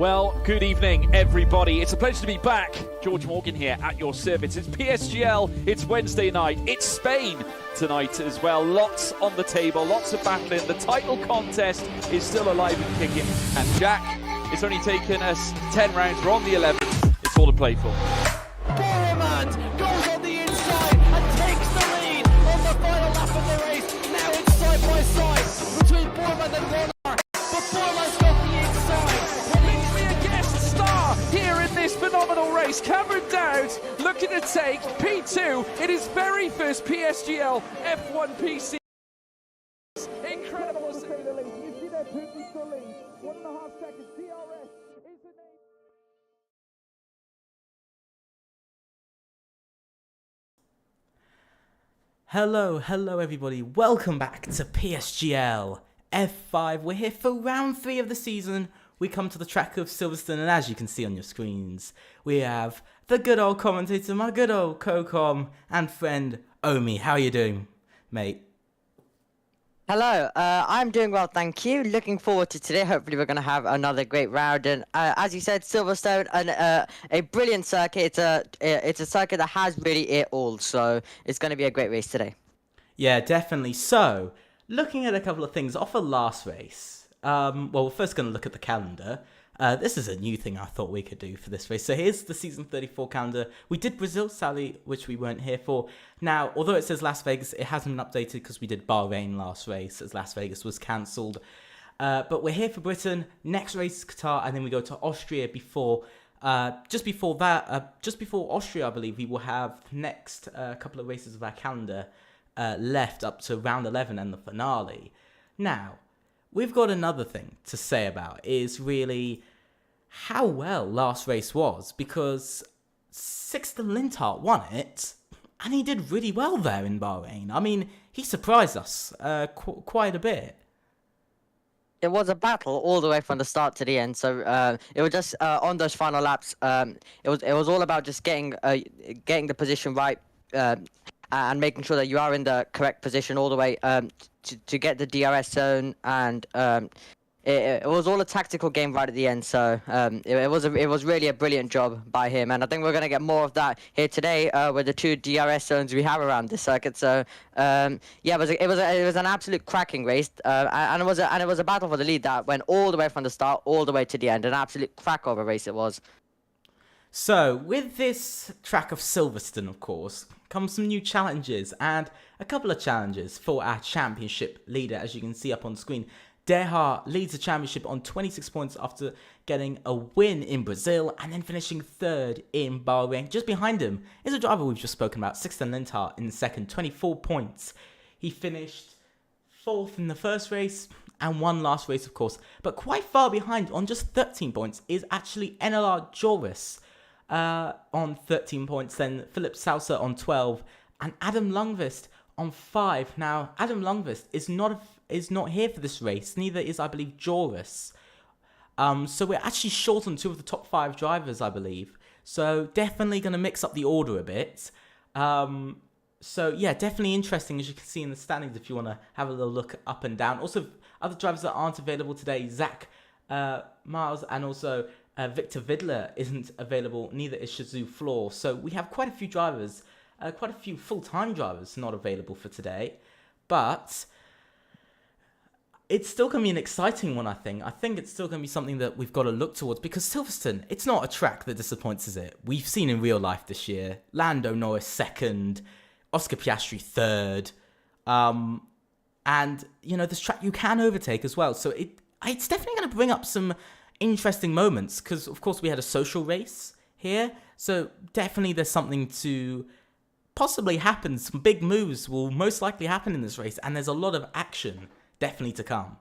Well, good evening, everybody. It's a pleasure to be back. George Morgan here at your service. It's PSGL, it's Wednesday night, it's Spain tonight as well. Lots on the table, lots of battling. The title contest is still alive and kicking. And Jack, it's only taken us 10 rounds. We're on the 11th. It's all to play for. Boromant goes on the inside and takes the lead on the final lap of the race. Now it's side by side between Boromant and Warner. But Boromant's got the inside. Here in this phenomenal race, Cameron Dowd looking to take P2 in his very first PSGL F1 PC. Incredible to say the least. You see their Putin still lead. 1.5 seconds. DRS is the name. Hello everybody. Welcome back to PSGL F5. We're here for round 3 of the season. We come to the track of Silverstone, and as you can see on your screens, we have the good old commentator, my good old co-com and friend, Omi. How are you doing, mate? Hello, I'm doing well, thank you. Looking forward to today. Hopefully we're going to have another great round. And as you said, Silverstone, a brilliant circuit. It's a circuit that has really it all, so it's going to be a great race today. Yeah, definitely. So, looking at a couple of things off the last race. Well, we're first going to look at the calendar. This is a new thing I thought we could do for this race. So here's the Season 34 calendar. We did Brazil, sadly, which we weren't here for. Now, although it says Las Vegas, it hasn't been updated because we did Bahrain last race, as Las Vegas was cancelled. But we're here for Britain. Next race is Qatar, and then we go to Austria before... just before Austria, I believe, we will have the next couple of races of our calendar left up to round 11 and the finale. Now... we've got another thing to say about is really how well last race was, because Sixten Linthart won it and he did really well there in Bahrain. I mean, he surprised us quite a bit. It was a battle all the way from the start to the end. So it was just on those final laps. It was all about just getting the position right and making sure that you are in the correct position all the way to get the DRS zone, and it was all a tactical game right at the end. So it was really a brilliant job by him, and I think we're going to get more of that here today with the 2 DRS zones we have around this circuit. So yeah, it was an absolute cracking race, and it was a battle for the lead that went all the way from the start all the way to the end. An absolute crack of a race it was. So, with this track of Silverstone, of course, comes some new challenges, and a couple of challenges for our championship leader. As you can see up on screen, Deha leads the championship on 26 points after getting a win in Brazil and then finishing 3rd in Bahrain. Just behind him is a driver we've just spoken about, Sixten Linthart, in second, 24 points. He finished 4th in the first race and won last race, of course, but quite far behind on just 13 points is actually NLR Joris. On 13 points, then Philip Saucer on 12, and Adam Lundqvist on 5. Now, Adam Lundqvist is not here for this race. Neither is, I believe, Joris. So we're actually short on 2 of the top 5 drivers, I believe. So definitely going to mix up the order a bit. So yeah, definitely interesting, as you can see in the standings if you want to have a little look up and down. Also, other drivers that aren't available today, Zach Miles and also Victor Vidler isn't available, neither is Shazoo Floor. So we have quite a few drivers, quite a few full-time drivers not available for today. But it's still going to be an exciting one, I think. I think it's still going to be something that we've got to look towards, because Silverstone, it's not a track that disappoints, is it? We've seen in real life this year, Lando Norris 2nd, Oscar Piastri 3rd. And, you know, this track you can overtake as well. So it's definitely going to bring up some interesting moments, because of course we had a social race here, so definitely there's something to possibly happen. Some big moves will most likely happen in this race, and there's a lot of action definitely to come.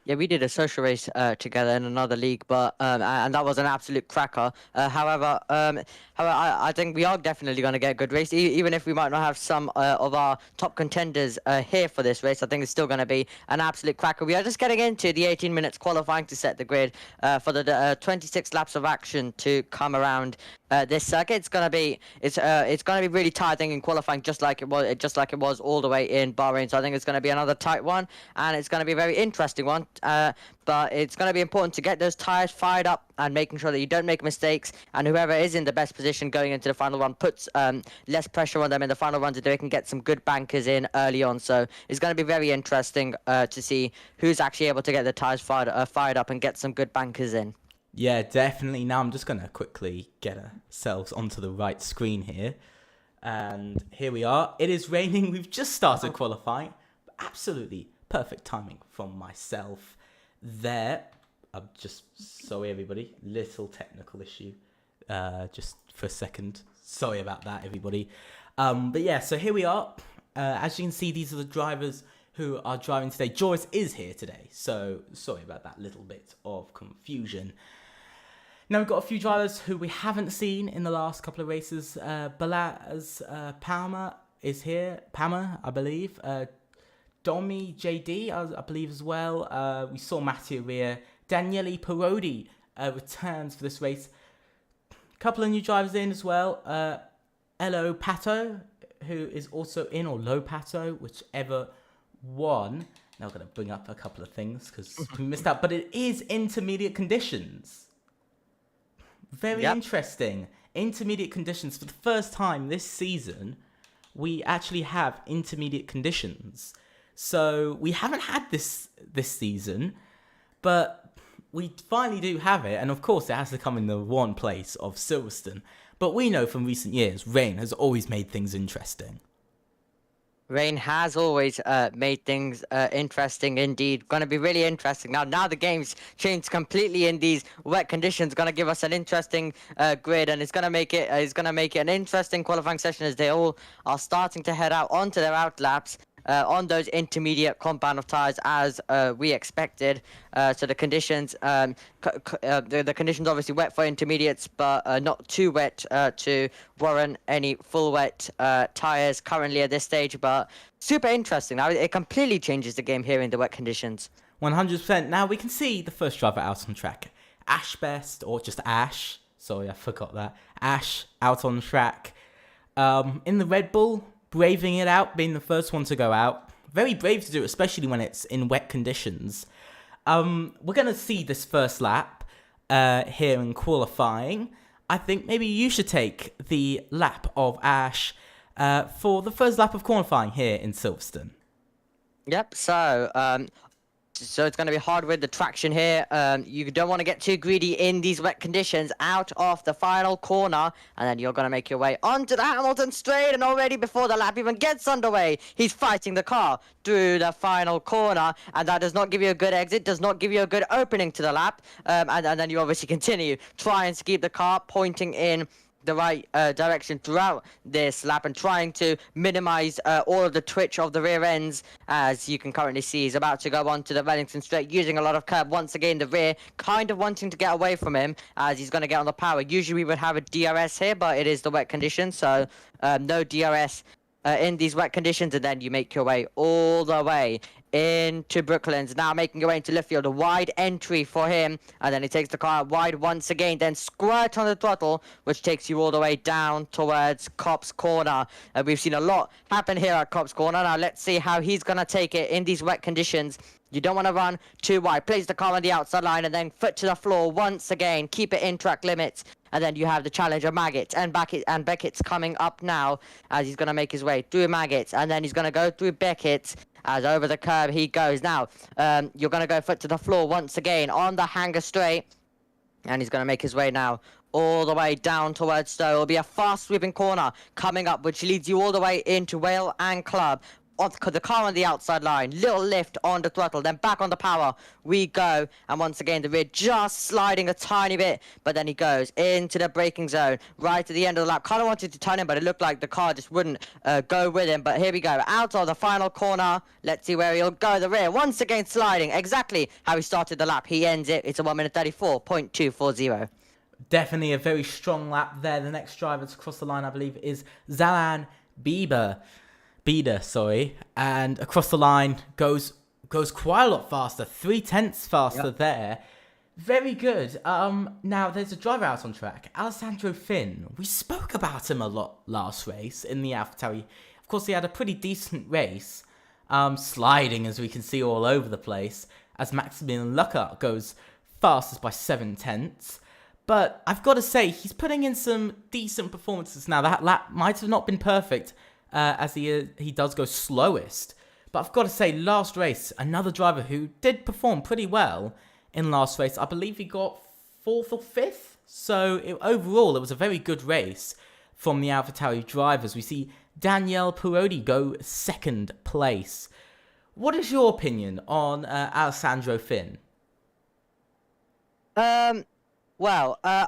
Yeah, we did a social race together in another league, but and that was an absolute cracker. However, I think we are definitely going to get a good race, even if we might not have some of our top contenders here for this race. I think it's still going to be an absolute cracker. We are just getting into the 18 minutes qualifying to set the grid for the 26 laps of action to come around this circuit. It's gonna be really tight, I think, in qualifying, just like it was all the way in Bahrain. So I think it's gonna be another tight one, and it's gonna be a very interesting one. But it's gonna be important to get those tires fired up and making sure that you don't make mistakes, and whoever is in the best position going into the final run puts less pressure on them in the final run so they can get some good bankers in early on. So it's going to be very interesting to see who's actually able to get the tires fired up and get some good bankers in. Yeah, definitely. Now I'm just going to quickly get ourselves onto the right screen here. And here we are. It is raining. We've just started qualifying. Absolutely perfect timing from myself there. I'm just sorry, everybody. Little technical issue. Just for a second. Sorry about that, everybody. But yeah, so here we are. As you can see, these are the drivers who are driving today. Joris is here today, so sorry about that little bit of confusion. Now we've got a few drivers who we haven't seen in the last couple of races. Balaz Palmer is here. Palmer, I believe. Domi JD, I believe as well. We saw Mattia Ria. Daniele Parodi returns for this race. Couple of new drivers in as well. Elo Pato, who is also in, or Lo Pato, whichever one. Now I'm going to bring up a couple of things because we missed out, but it is intermediate conditions. Very interesting. Intermediate conditions. For the first time this season, we actually have intermediate conditions. So we haven't had this season, but we finally do have it. And of course, it has to come in the one place of Silverstone. But we know from recent years, rain has always made things interesting. Rain has always made things interesting indeed. Going to be really interesting. Now the game's changed completely in these wet conditions. Going to give us an interesting grid, and it's going to make it an interesting qualifying session as they all are starting to head out onto their out laps. On those intermediate compound of tires as we expected. So the conditions, the conditions obviously wet for intermediates, but not too wet to warrant any full wet tires currently at this stage. But super interesting. Now it completely changes the game here in the wet conditions. 100%. Now we can see the first driver out on track. Ash Best, or just Ash. Sorry, I forgot that. Ash out on track. In the Red Bull, braving it out, being the first one to go out. Very brave to do, especially when it's in wet conditions. We're going to see this first lap here in qualifying. I think maybe you should take the lap of Ash for the first lap of qualifying here in Silverstone. Yep, so it's going to be hard with the traction here. You don't want to get too greedy in these wet conditions. Out of the final corner, and then you're going to make your way onto the Hamilton straight. And already before the lap even gets underway, he's fighting the car through the final corner, and that does not give you a good exit, does not give you a good opening to the lap. And then you obviously continue trying to keep the car pointing in the right direction throughout this lap and trying to minimize all of the twitch of the rear ends. As you can currently see, he's about to go onto the Wellington straight using a lot of curb. Once again, the rear kind of wanting to get away from him as he's going to get on the power. Usually we would have a DRS here, but it is the wet conditions, so no DRS in these wet conditions. And then you make your way all the way into Brooklands, now making your way into left field, a wide entry for him, and then he takes the car wide once again, then squirt on the throttle, which takes you all the way down towards Cops Corner. We've seen a lot happen here at Cops Corner. Now let's see how he's going to take it in these wet conditions. You don't want to run too wide. Place the car on the outside line and then foot to the floor once again. Keep it in track limits. And then you have the challenger Maggots and Beckett's coming up now as he's going to make his way through Maggots. And then he's going to go through Beckett's as over the curb he goes. Now, you're going to go foot to the floor once again on the hanger straight. And he's going to make his way now all the way down towards Stowe. It'll be a fast sweeping corner coming up, which leads you all the way into Whale and Club. The car on the outside line, little lift on the throttle, then back on the power we go, and once again the rear just sliding a tiny bit, but then he goes into the braking zone right at the end of the lap. Kind of wanted to turn him, but it looked like the car just wouldn't go with him. But here we go, out of the final corner. Let's see where he'll go. The rear once again sliding exactly how he started the lap. He ends it. It's a 1:34.240. Definitely a very strong lap there. The next driver to cross the line, I believe, is Zalan Bieber, and across the line goes quite a lot faster, 0.3 faster there. Very good. Now there's a driver out on track, Alessandro Finn. We spoke about him a lot last race in the AlphaTauri. Of course, he had a pretty decent race, sliding as we can see all over the place, as Maximilian Lucke goes fastest by 7/10. But I've got to say, he's putting in some decent performances now. That lap might have not been perfect, as he does go slowest. But I've got to say, last race, another driver who did perform pretty well in last race. I believe he got 4th or 5th. So overall, it was a very good race from the AlphaTauri drivers. We see Daniel Pirodi go 2nd place. What is your opinion on Alessandro Finn? Well, well,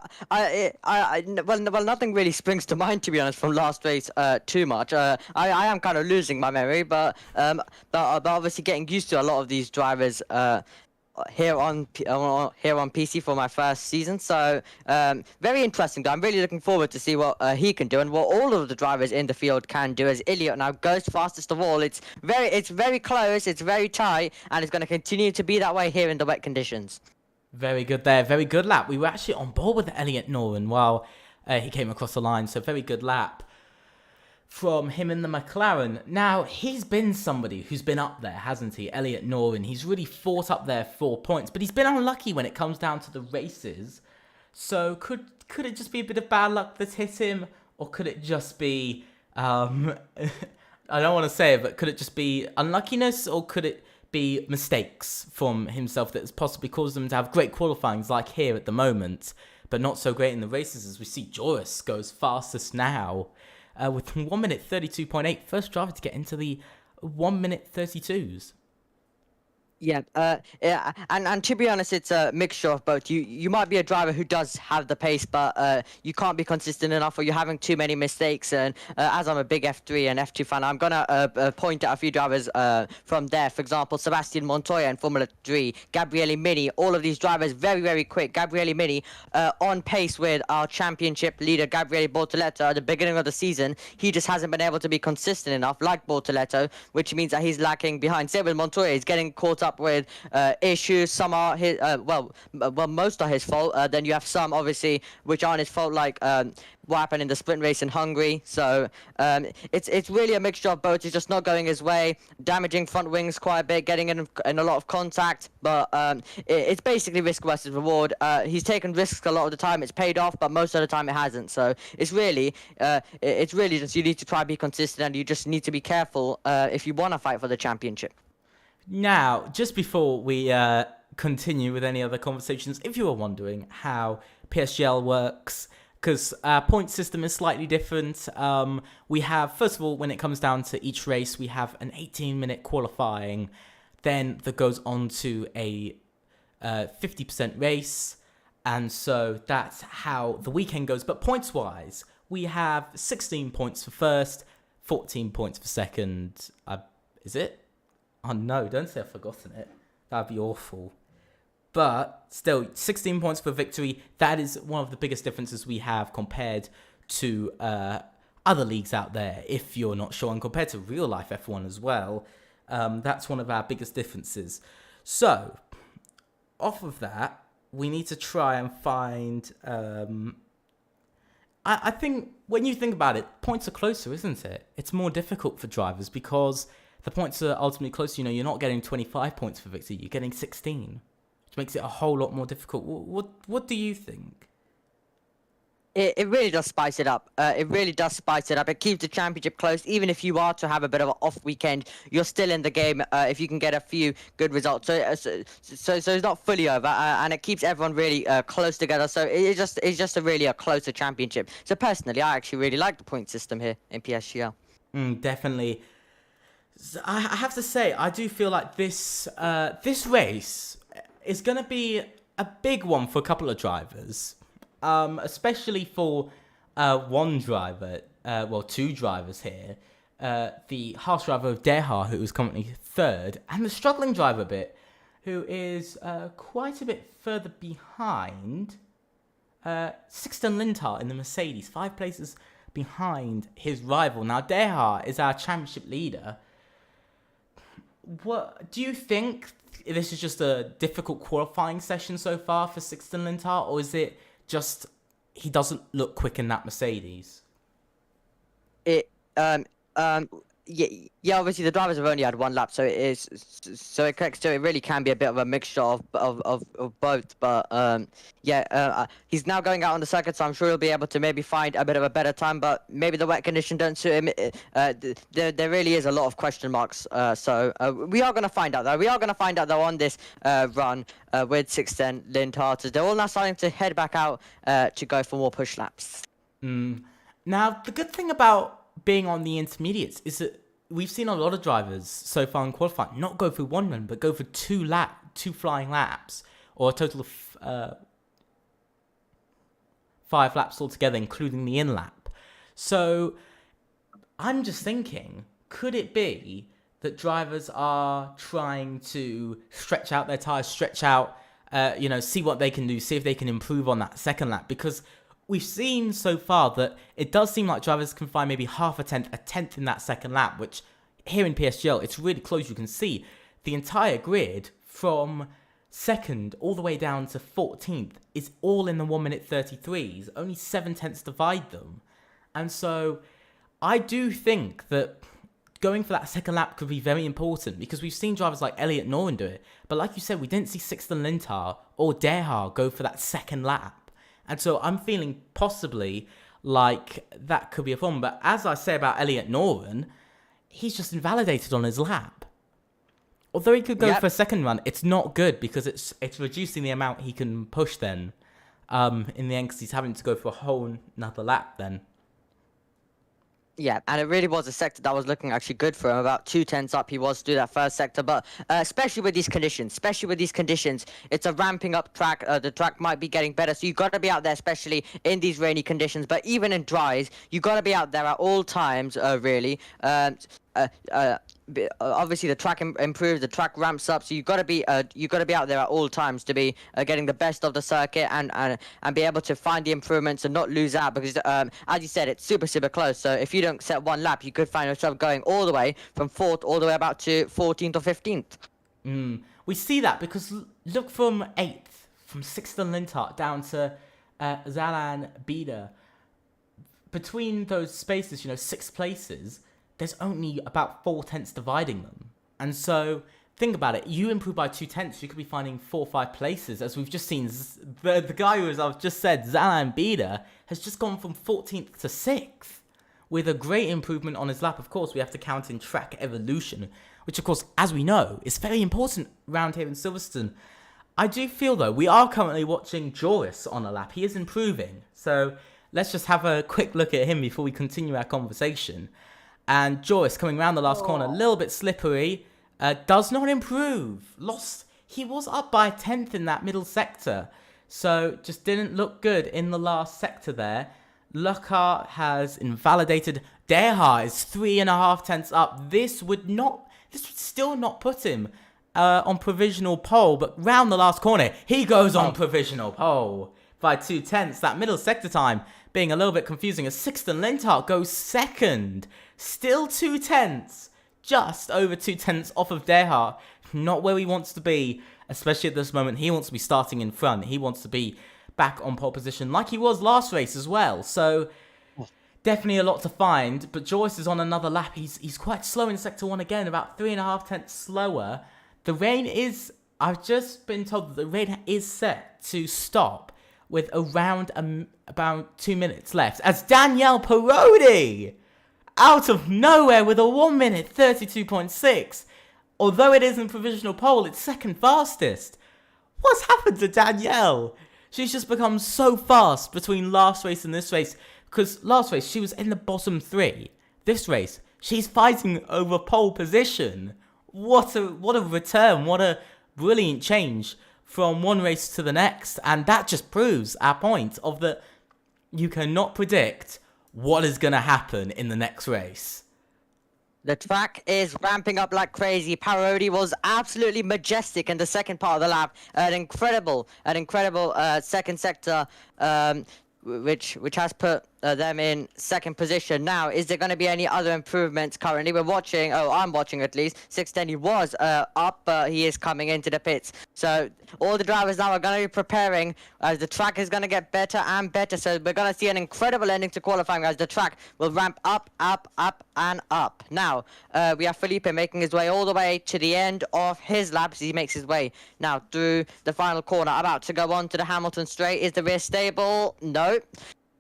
nothing really springs to mind, to be honest, from last race too much. I am kind of losing my memory, but obviously getting used to a lot of these drivers here on PC for my first season. So very interesting. I'm really looking forward to see what he can do and what all of the drivers in the field can do. As Elliot now goes fastest of all, it's very close, it's very tight, and it's going to continue to be that way here in the wet conditions. Very good there. Very good lap. We were actually on board with Elliot Noren while he came across the line. So very good lap from him in the McLaren. Now, he's been somebody who's been up there, hasn't he? Elliot Noren. He's really fought up there for points. But he's been unlucky when it comes down to the races. So could it just be a bit of bad luck that's hit him? Or could it just be... I don't want to say it, but could it just be unluckiness? Or could it be mistakes from himself that has possibly caused them to have great qualifyings like here at the moment, but not so great in the races, as we see Joris goes fastest now with 1 minute 32.8, first driver to get into the 1 minute 32s. Yeah, and to be honest, it's a mixture of both. You might be a driver who does have the pace, but you can't be consistent enough, or you're having too many mistakes. And as I'm a big F3 and F2 fan, I'm gonna point out a few drivers from there. For example, Sebastian Montoya in Formula 3, Gabriele Mini, all of these drivers very quick. Gabriele Mini on pace with our championship leader Gabriele Bortoleto at the beginning of the season. He just hasn't been able to be consistent enough, like Bortoleto, which means that he's lacking behind. Same with Montoya, he's getting caught up with issues. Some are his well, most are his fault. Then you have some obviously which aren't his fault, like what happened in the sprint race in Hungary. So it's really a mixture of both. He's just not going his way, damaging front wings quite a bit, getting in a lot of contact, but it's basically risk versus reward. He's taken risks a lot of the time, it's paid off, but most of the time it hasn't. So it's really just, you need to try to be consistent, and you just need to be careful if you want to fight for the championship. Now, just before we continue with any other conversations, if you were wondering how PSGL works, because our point system is slightly different, we have, first of all, when it comes down to each race, we have an 18-minute qualifying, then that goes on to a 50% race, and so that's how the weekend goes. But points-wise, we have 16 points for first, 14 points for second. Is it? Oh no, don't say I've forgotten it. That'd be awful. But still, 16 points for victory. That is one of the biggest differences we have compared to other leagues out there, if you're not sure, and compared to real life F1 as well. That's one of our biggest differences. So, off of that, we need to try and find... I think when you think about it, points are closer, isn't it? It's more difficult for drivers because the points are ultimately closer. You know, you're not getting 25 points for victory, you're getting 16, which makes it a whole lot more difficult. What do you think? It really does spice it up. It really does spice it up. It keeps the championship close. Even if you are to have a bit of an off weekend, you're still in the game if you can get a few good results. So it's not fully over, and it keeps everyone really close together. So it's just a closer championship. So personally, I actually really like the point system here in PSGL. Definitely. I have to say, I do feel like this race is going to be a big one for a couple of drivers, especially for one driver, two drivers here. The harsh driver of Deha, who is currently third, and the struggling driver a bit, who is quite a bit further behind, Sixten Lintar in the Mercedes, 5 places behind his rival. Now, Deha is our championship leader. what do you think? This is just a difficult qualifying session so far for Sixten Lintar, or is it just he doesn't look quick in that Mercedes? It yeah, obviously the drivers have only had one lap, so it is so it really can be a bit of a mixture of both. But he's now going out on the circuit, so I'm sure he'll be able to maybe find a bit of a better time. But maybe the wet condition don't suit him. There really is a lot of question marks. So we are gonna find out though. We are gonna find out though on this run with Sixten Lintar. They're all now starting to head back out to go for more push laps. Now the good thing about being on the intermediates is that we've seen a lot of drivers so far in qualifying not go for one run, but go for two flying laps, or a total of 5 laps altogether, including the in lap. So I'm just thinking, could it be that drivers are trying to stretch out their tyres, see what they can do, see if they can improve on that second lap? Because we've seen so far that it does seem like drivers can find maybe half a tenth in that second lap, which here in PSGL, it's really close. You can see the entire grid from second all the way down to 14th is all in the 1 minute 33s. Only 7 tenths divide them. And so I do think that going for that second lap could be very important, because we've seen drivers like Elliot Noren do it. But like you said, we didn't see Sixten Lintar or Derhard go for that second lap. And so I'm feeling possibly like that could be a problem. But as I say about Elliot Noren, he's just invalidated on his lap. Although he could go for a second run, it's not good because it's reducing the amount he can push then. In the end, because he's having to go for a whole another lap then. Yeah, and it really was a sector that was looking actually good for him. About 2 tenths up he was to do that first sector, but especially with these conditions, it's a ramping up track. The track might be getting better, so you've got to be out there, especially in these rainy conditions. But even in dries, you've got to be out there at all times, really. Obviously the track improves, the track ramps up, so you've got to be out there at all times to be getting the best of the circuit and be able to find the improvements and not lose out, because as you said, it's super close. So if you don't set one lap, you could find yourself going all the way from 4th all the way about to 14th or 15th. We see that because look from 8th, from Sixten Lintar down to Zalan Bida. Between those spaces, 6 places, there's only about 4 tenths dividing them. And so, think about it. You improve by 2 tenths, you could be finding 4 or 5 places. As we've just seen, the guy who, as I've just said, Zalan Bida, has just gone from 14th to 6th. With a great improvement on his lap. Of course, we have to count in track evolution, which, of course, as we know, is very important around here in Silverstone. I do feel, though, we are currently watching Joris on a lap. He is improving. So, let's just have a quick look at him before we continue our conversation. And Joris coming around the last corner, a little bit slippery, does not improve. He was up by a tenth in that middle sector, so just didn't look good in the last sector there. Lockhart has invalidated. Derhard is 3.5 tenths up. This would still not put him on provisional pole, but round the last corner, he goes on provisional pole by 2 tenths. That middle sector time being a little bit confusing as Sixten Lintar goes second. Still 2 tenths. Just over 2 tenths off of Derhard. Not where he wants to be, especially at this moment. He wants to be starting in front. He wants to be back on pole position like he was last race as well. So, definitely a lot to find. But Joyce is on another lap. He's quite slow in Sector 1 again, about 3.5 tenths slower. The rain is... I've just been told that the rain is set to stop with around about 2 minutes left. As Daniel Parodi, out of nowhere with a 1 minute 32.6. Although it isn't provisional pole, it's second fastest. What's happened to Danielle? She's just become so fast between last race and this race. Because last race, she was in the bottom 3. This race, she's fighting over pole position. What a return. What a brilliant change from one race to the next. And that just proves our point of that you cannot predict what is going to happen in the next race. The track is ramping up like crazy. Parodi was absolutely majestic in the second part of the lap. An incredible second sector, which has put them in second position. Now, is there going to be any other improvements currently? We're watching, I'm watching at least. 610, he was up, but he is coming into the pits. So all the drivers now are going to be preparing as the track is going to get better and better. So we're going to see an incredible ending to qualifying as the track will ramp up, up, up, and up. Now, we have Felipe making his way all the way to the end of his laps. He makes his way now through the final corner, about to go on to the Hamilton straight. Is the rear stable? No.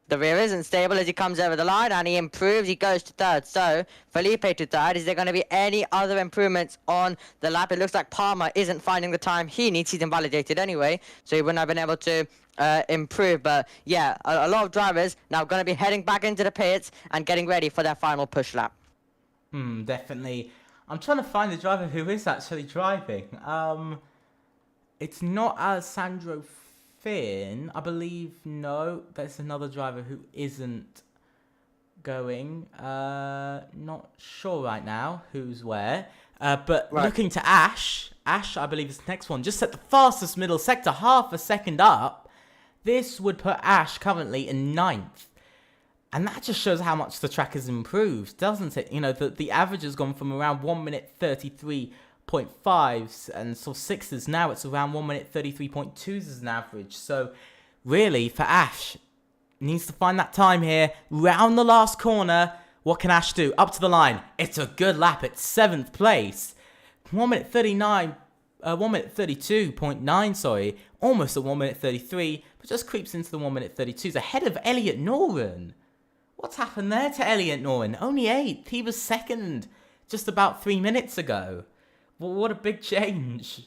The rear isn't stable as he comes over the line and he improves. He goes to third. So, Felipe to third. Is there going to be any other improvements on the lap? It looks like Palmer isn't finding the time he needs. He's invalidated anyway, so he wouldn't have been able to improve. But yeah, a lot of drivers now going to be heading back into the pits and getting ready for their final push lap. Definitely. I'm trying to find the driver who is actually driving. It's not Alessandro Finn, I believe. No, there's another driver who isn't going. Not sure right now who's where. But Right. looking to Ash, I believe is the next one. Just at the fastest middle sector, half a second up. This would put Ash currently in 9th. And that just shows how much the track has improved, doesn't it? You know, the average has gone from around 1 minute 33.5 and so 6s. Now it's around 1 minute 33.2s as an average. So really, for Ash, needs to find that time here. Round the last corner. What can Ash do? Up to the line. It's a good lap. It's 7th place. 1 minute 39. 1 minute 32.9, sorry. Almost at 1 minute 33. But just creeps into the 1 minute 32s. Ahead of Elliot Noren. What's happened there to Elliot Noren? Only 8th. He was 2nd just about 3 minutes ago. Well, what a big change.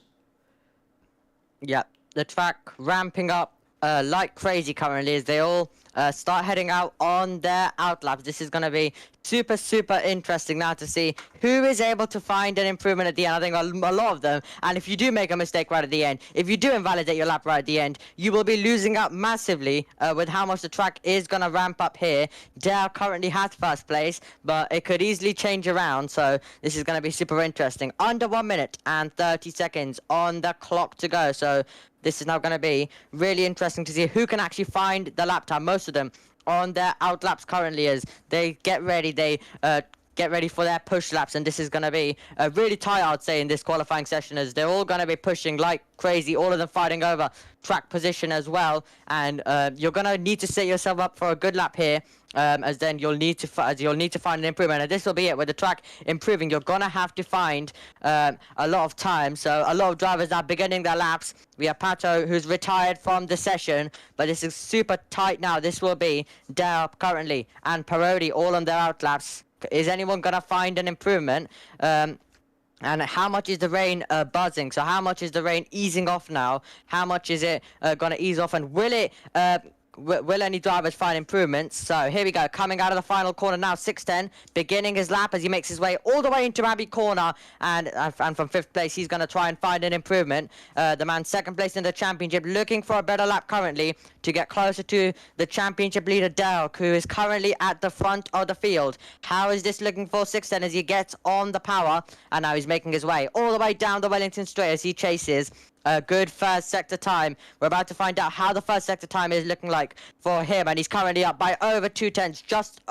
Yeah, the track ramping up like crazy currently as they all start heading out on their outlaps. This is going to be super interesting now to see who is able to find an improvement at the end. I think a lot of them, and if you do make a mistake right at the end, if you do invalidate your lap right at the end, you will be losing out massively with how much the track is going to ramp up here. Dale currently has first place, but it could easily change around, so this is going to be super interesting. Under 1 minute and 30 seconds on the clock to go, so this is now going to be really interesting to see who can actually find the lap time. Most of them on their out laps currently as they get ready. They get ready for their push laps, and this is going to be really tight, I'd say, in this qualifying session as they're all going to be pushing like crazy, all of them fighting over track position as well. And you're going to need to set yourself up for a good lap here. As then you'll need to find an improvement, and this will be it with the track improving. You're gonna have to find a lot of time. So a lot of drivers are beginning their laps. We have Pato, who's retired from the session, but this is super tight now. This will be Dale currently and Parodi all on their out laps. Is anyone gonna find an improvement? And how much is the rain buzzing? So how much is the rain easing off now? How much is it gonna ease off, and will it will any drivers find improvements? So here we go, coming out of the final corner now, 610, beginning his lap as he makes his way all the way into Abbey Corner, and from 5th place, he's going to try and find an improvement. The man 2nd place in the championship, looking for a better lap currently to get closer to the championship leader, Delk, who is currently at the front of the field. How is this looking for 610 as he gets on the power, and now he's making his way all the way down the Wellington Straight as he chases a good first sector time. We're about to find out how the first sector time is looking like for him, and he's currently up by over 2/10, just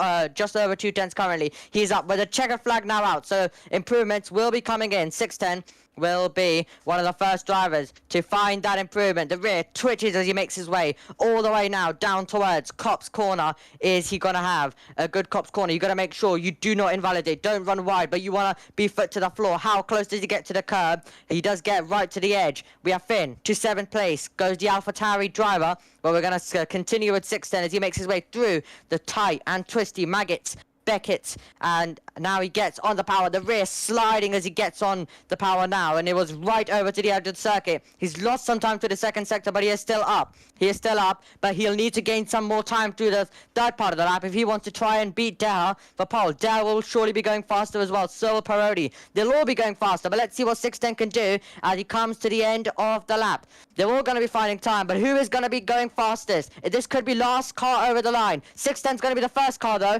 over 2/10 currently. He's up with a checker flag now out, so improvements will be coming in. 610 will be one of the first drivers to find that improvement. The rear twitches as he makes his way all the way now down towards Cops Corner. Is he gonna have a good Cops Corner? You gotta make sure you do not invalidate. Don't run wide, but you wanna be foot to the floor. How close does he get to the curb? He does get right to the edge. We have Finn to 7th place. Goes the AlphaTauri driver, but we're gonna continue with 610 as he makes his way through the tight and twisty Maggots, Beckett, and now he gets on the power. The rear sliding as he gets on the power now, and it was right over to the edge of the circuit. He's lost some time to the 2nd sector, but he is still up. He is still up, but he'll need to gain some more time through the 3rd part of the lap if he wants to try and beat Dale for pole. Dale will surely be going faster as well, so will Parodi. They'll all be going faster, but let's see what 610 can do as he comes to the end of the lap. They're all going to be finding time, but who is going to be going fastest? This could be last car over the line. 610's going to be the first car, though,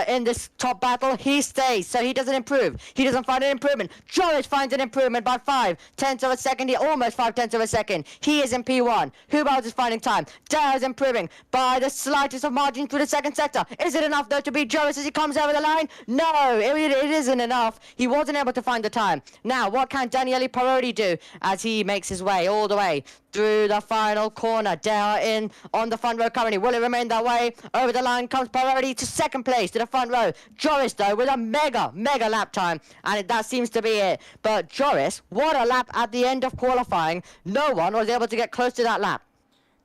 in this this top battle, he stays, so he doesn't improve. He doesn't find an improvement. Joris finds an improvement by 5/10 of a second. He almost 5/10 of a second. He is in P1. Who else is finding time? Dare is improving by the slightest of margin through the second sector. Is it enough though to beat Joris as he comes over the line? No, it isn't enough. He wasn't able to find the time. Now, what can Daniele Parodi do as he makes his way all the way through the final corner? Dare in on the front row currently. Will it remain that way? Over the line comes Parodi to second place to the front row. Joris though with a mega lap time, and that seems to be it. But Joris, what a lap at the end of qualifying. No one was able to get close to that lap.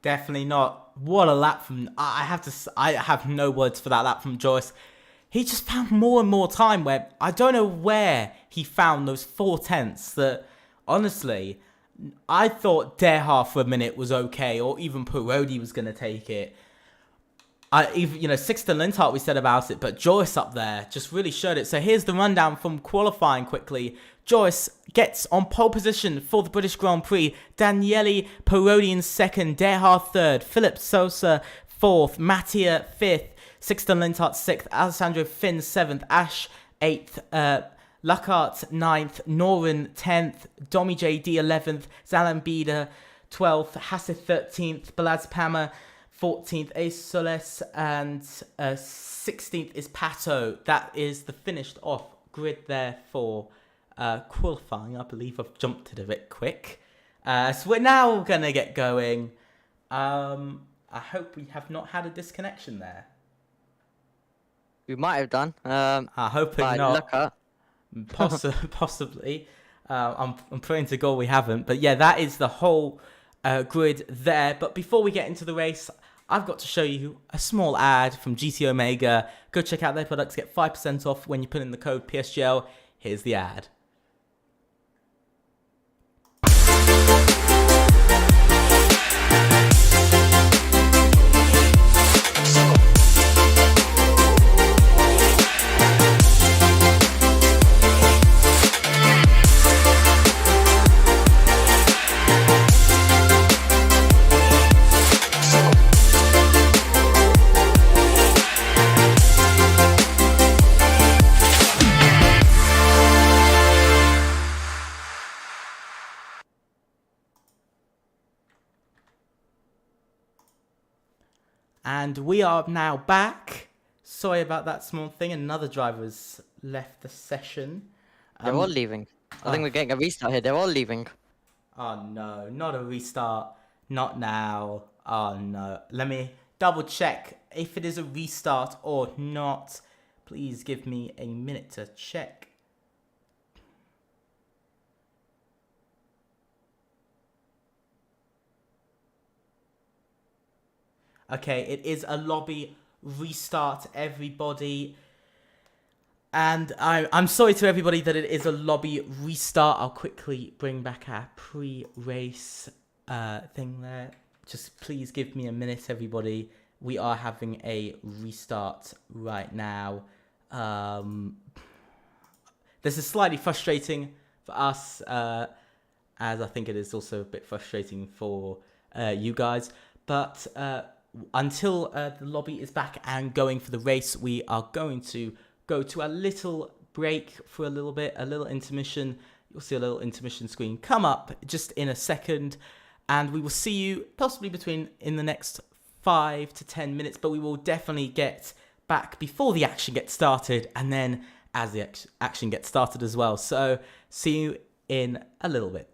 Definitely not. What a lap from... I have no words for that lap from Joyce. He just found more and more time where... I don't know where he found those 4/10 that, honestly, I thought Derhar for a minute was okay, or even Parodi was going to take it. Sixten Lindhart, we said about it, but Joyce up there just really showed it. So here's the rundown from qualifying quickly. Joyce gets on pole position for the British Grand Prix. Daniele Parodi in second, Derhar third, Philip Sosa fourth, Mattia fifth, Sixten Lindhart sixth, Alessandro Finn seventh, Ash eighth, Lockhart ninth, Noren 10th, Domi JD 11th, Zalan Bida 12th, Hassith 13th, Balaz Pama 14th, Ace Soles, and 16th is Pato. That is the finished off grid there for qualifying. I believe I've jumped it a bit quick. So we're now going to get going. I hope we have not had a disconnection there. We might have done. I'm hoping not. Lockhart. Possibly. I'm praying to God we haven't. But yeah, that is the whole grid there. But before we get into the race, I've got to show you a small ad from GT Omega. Go check out their products. Get 5% off when you put in the code PSGL. Here's the ad. And we are now back. Sorry about that small thing. Another driver's left the session. They're all leaving. I think we're getting a restart here. They're all leaving. Oh no, not a restart. Not now. Oh no. Let me double check if it is a restart or not. Please give me a minute to check. Okay, it is a lobby restart, everybody. And I'm sorry to everybody that it is a lobby restart. I'll quickly bring back our pre-race thing there. Just please give me a minute, everybody. We are having a restart right now. This is slightly frustrating for us, as I think it is also a bit frustrating for you guys. But until the lobby is back and going for the race, we are going to go to a little break for a little bit, a little intermission. You'll see a little intermission screen come up just in a second, and we will see you possibly in the next 5 to 10 minutes, but we will definitely get back before the action gets started, and then as the action gets started as well. So see you in a little bit.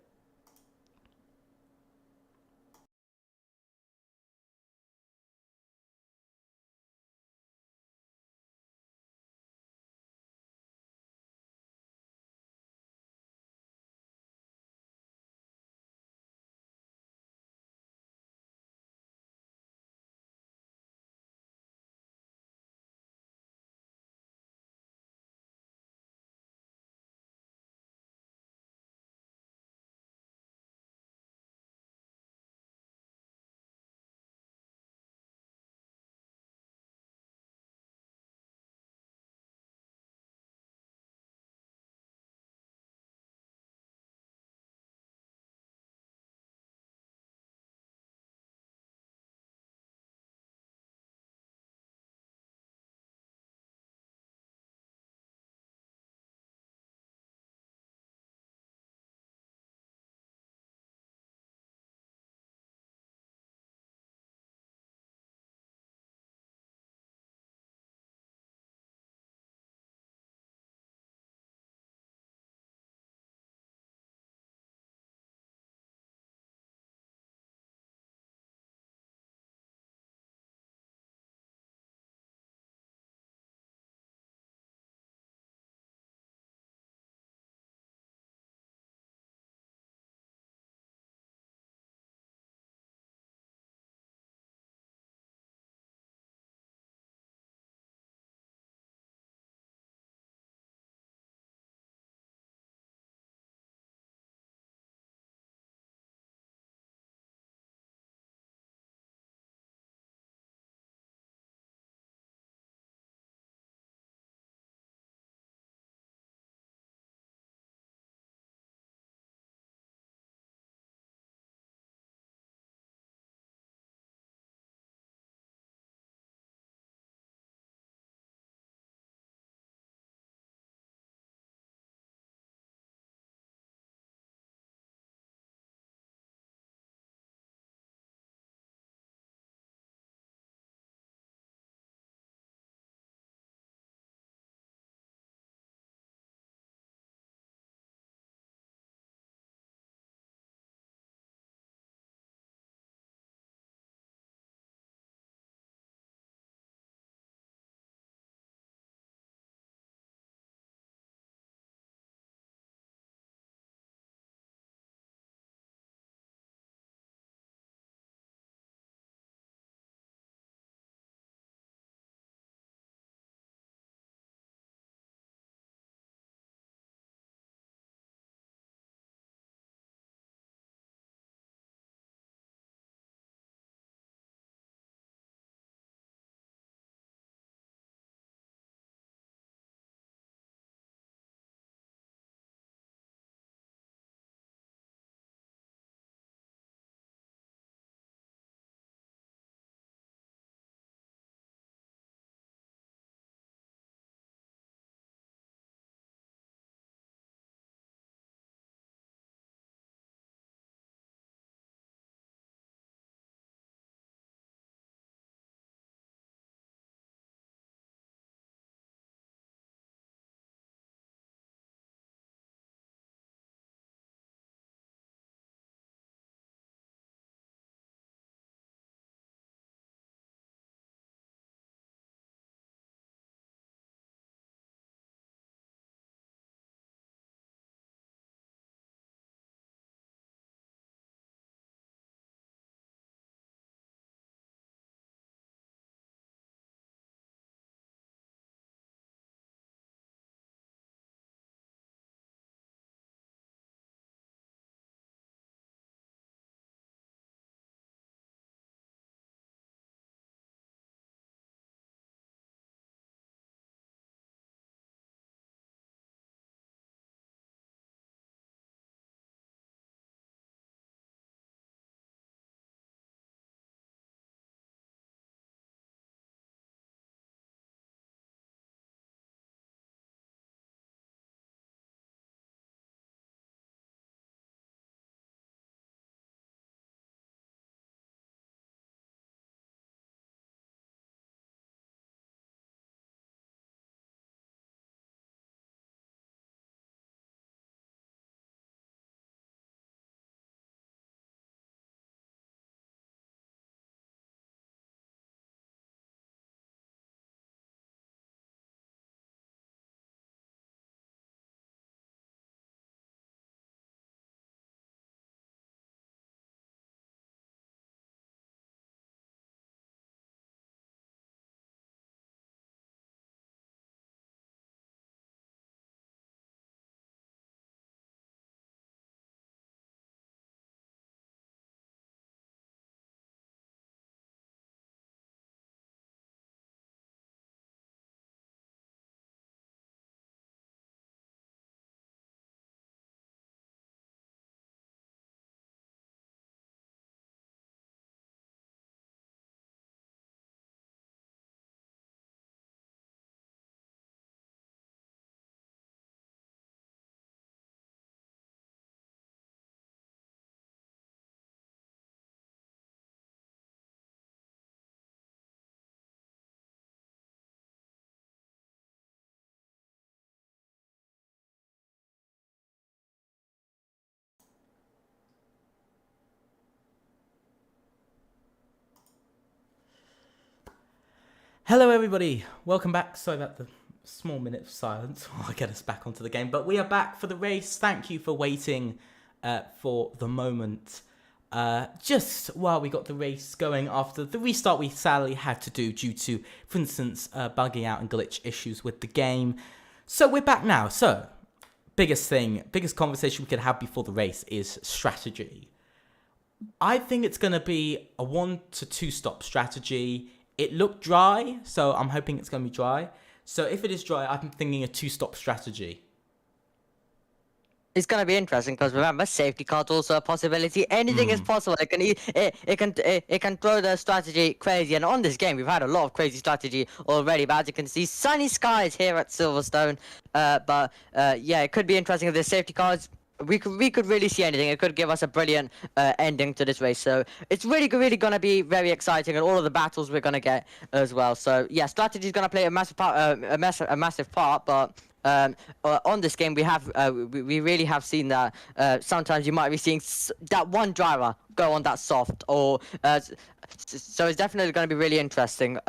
Hello everybody, welcome back. Sorry about the small minute of silence while I get us back onto the game, but we are back for the race. Thank you for waiting for the moment. Just while we got the race going after the restart we sadly had to do due to, for instance, bugging out and glitch issues with the game. So we're back now. So, biggest conversation we could have before the race is strategy. I think it's going to be a 1 to 2 stop strategy. It looked dry, so I'm hoping it's going to be dry. So if it is dry, I'm thinking a 2-stop strategy. It's gonna be interesting because remember, safety car's also a possibility. Anything is possible. It can throw the strategy crazy. And on this game, we've had a lot of crazy strategy already. But as you can see, sunny skies here at Silverstone. Yeah, it could be interesting if there's safety cars. We could really see anything. It could give us a brilliant ending to this race. So it's really gonna be very exciting, and all of the battles we're gonna get as well. So yeah, strategy is gonna play a massive part. A massive part, but. On this game, we really have seen that sometimes you might be seeing that one driver go on that soft, or so it's definitely going to be really interesting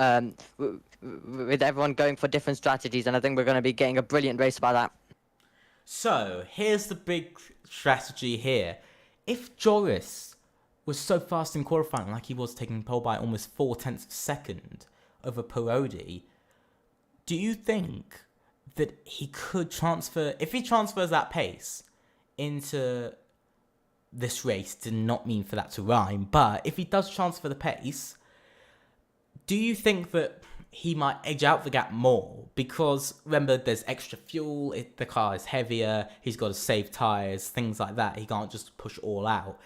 with everyone going for different strategies, and I think we're going to be getting a brilliant race by that. So here's the big strategy here. If Joris was so fast in qualifying, like he was, taking pole by almost 0.4 of a second over Parodi, do you think that he could transfer, if he transfers that pace into this race, did not mean for that to rhyme, but if he does transfer the pace, do you think that he might edge out the gap more? Because remember, there's extra fuel, the car is heavier, he's got to save tyres, things like that. He can't just push all out.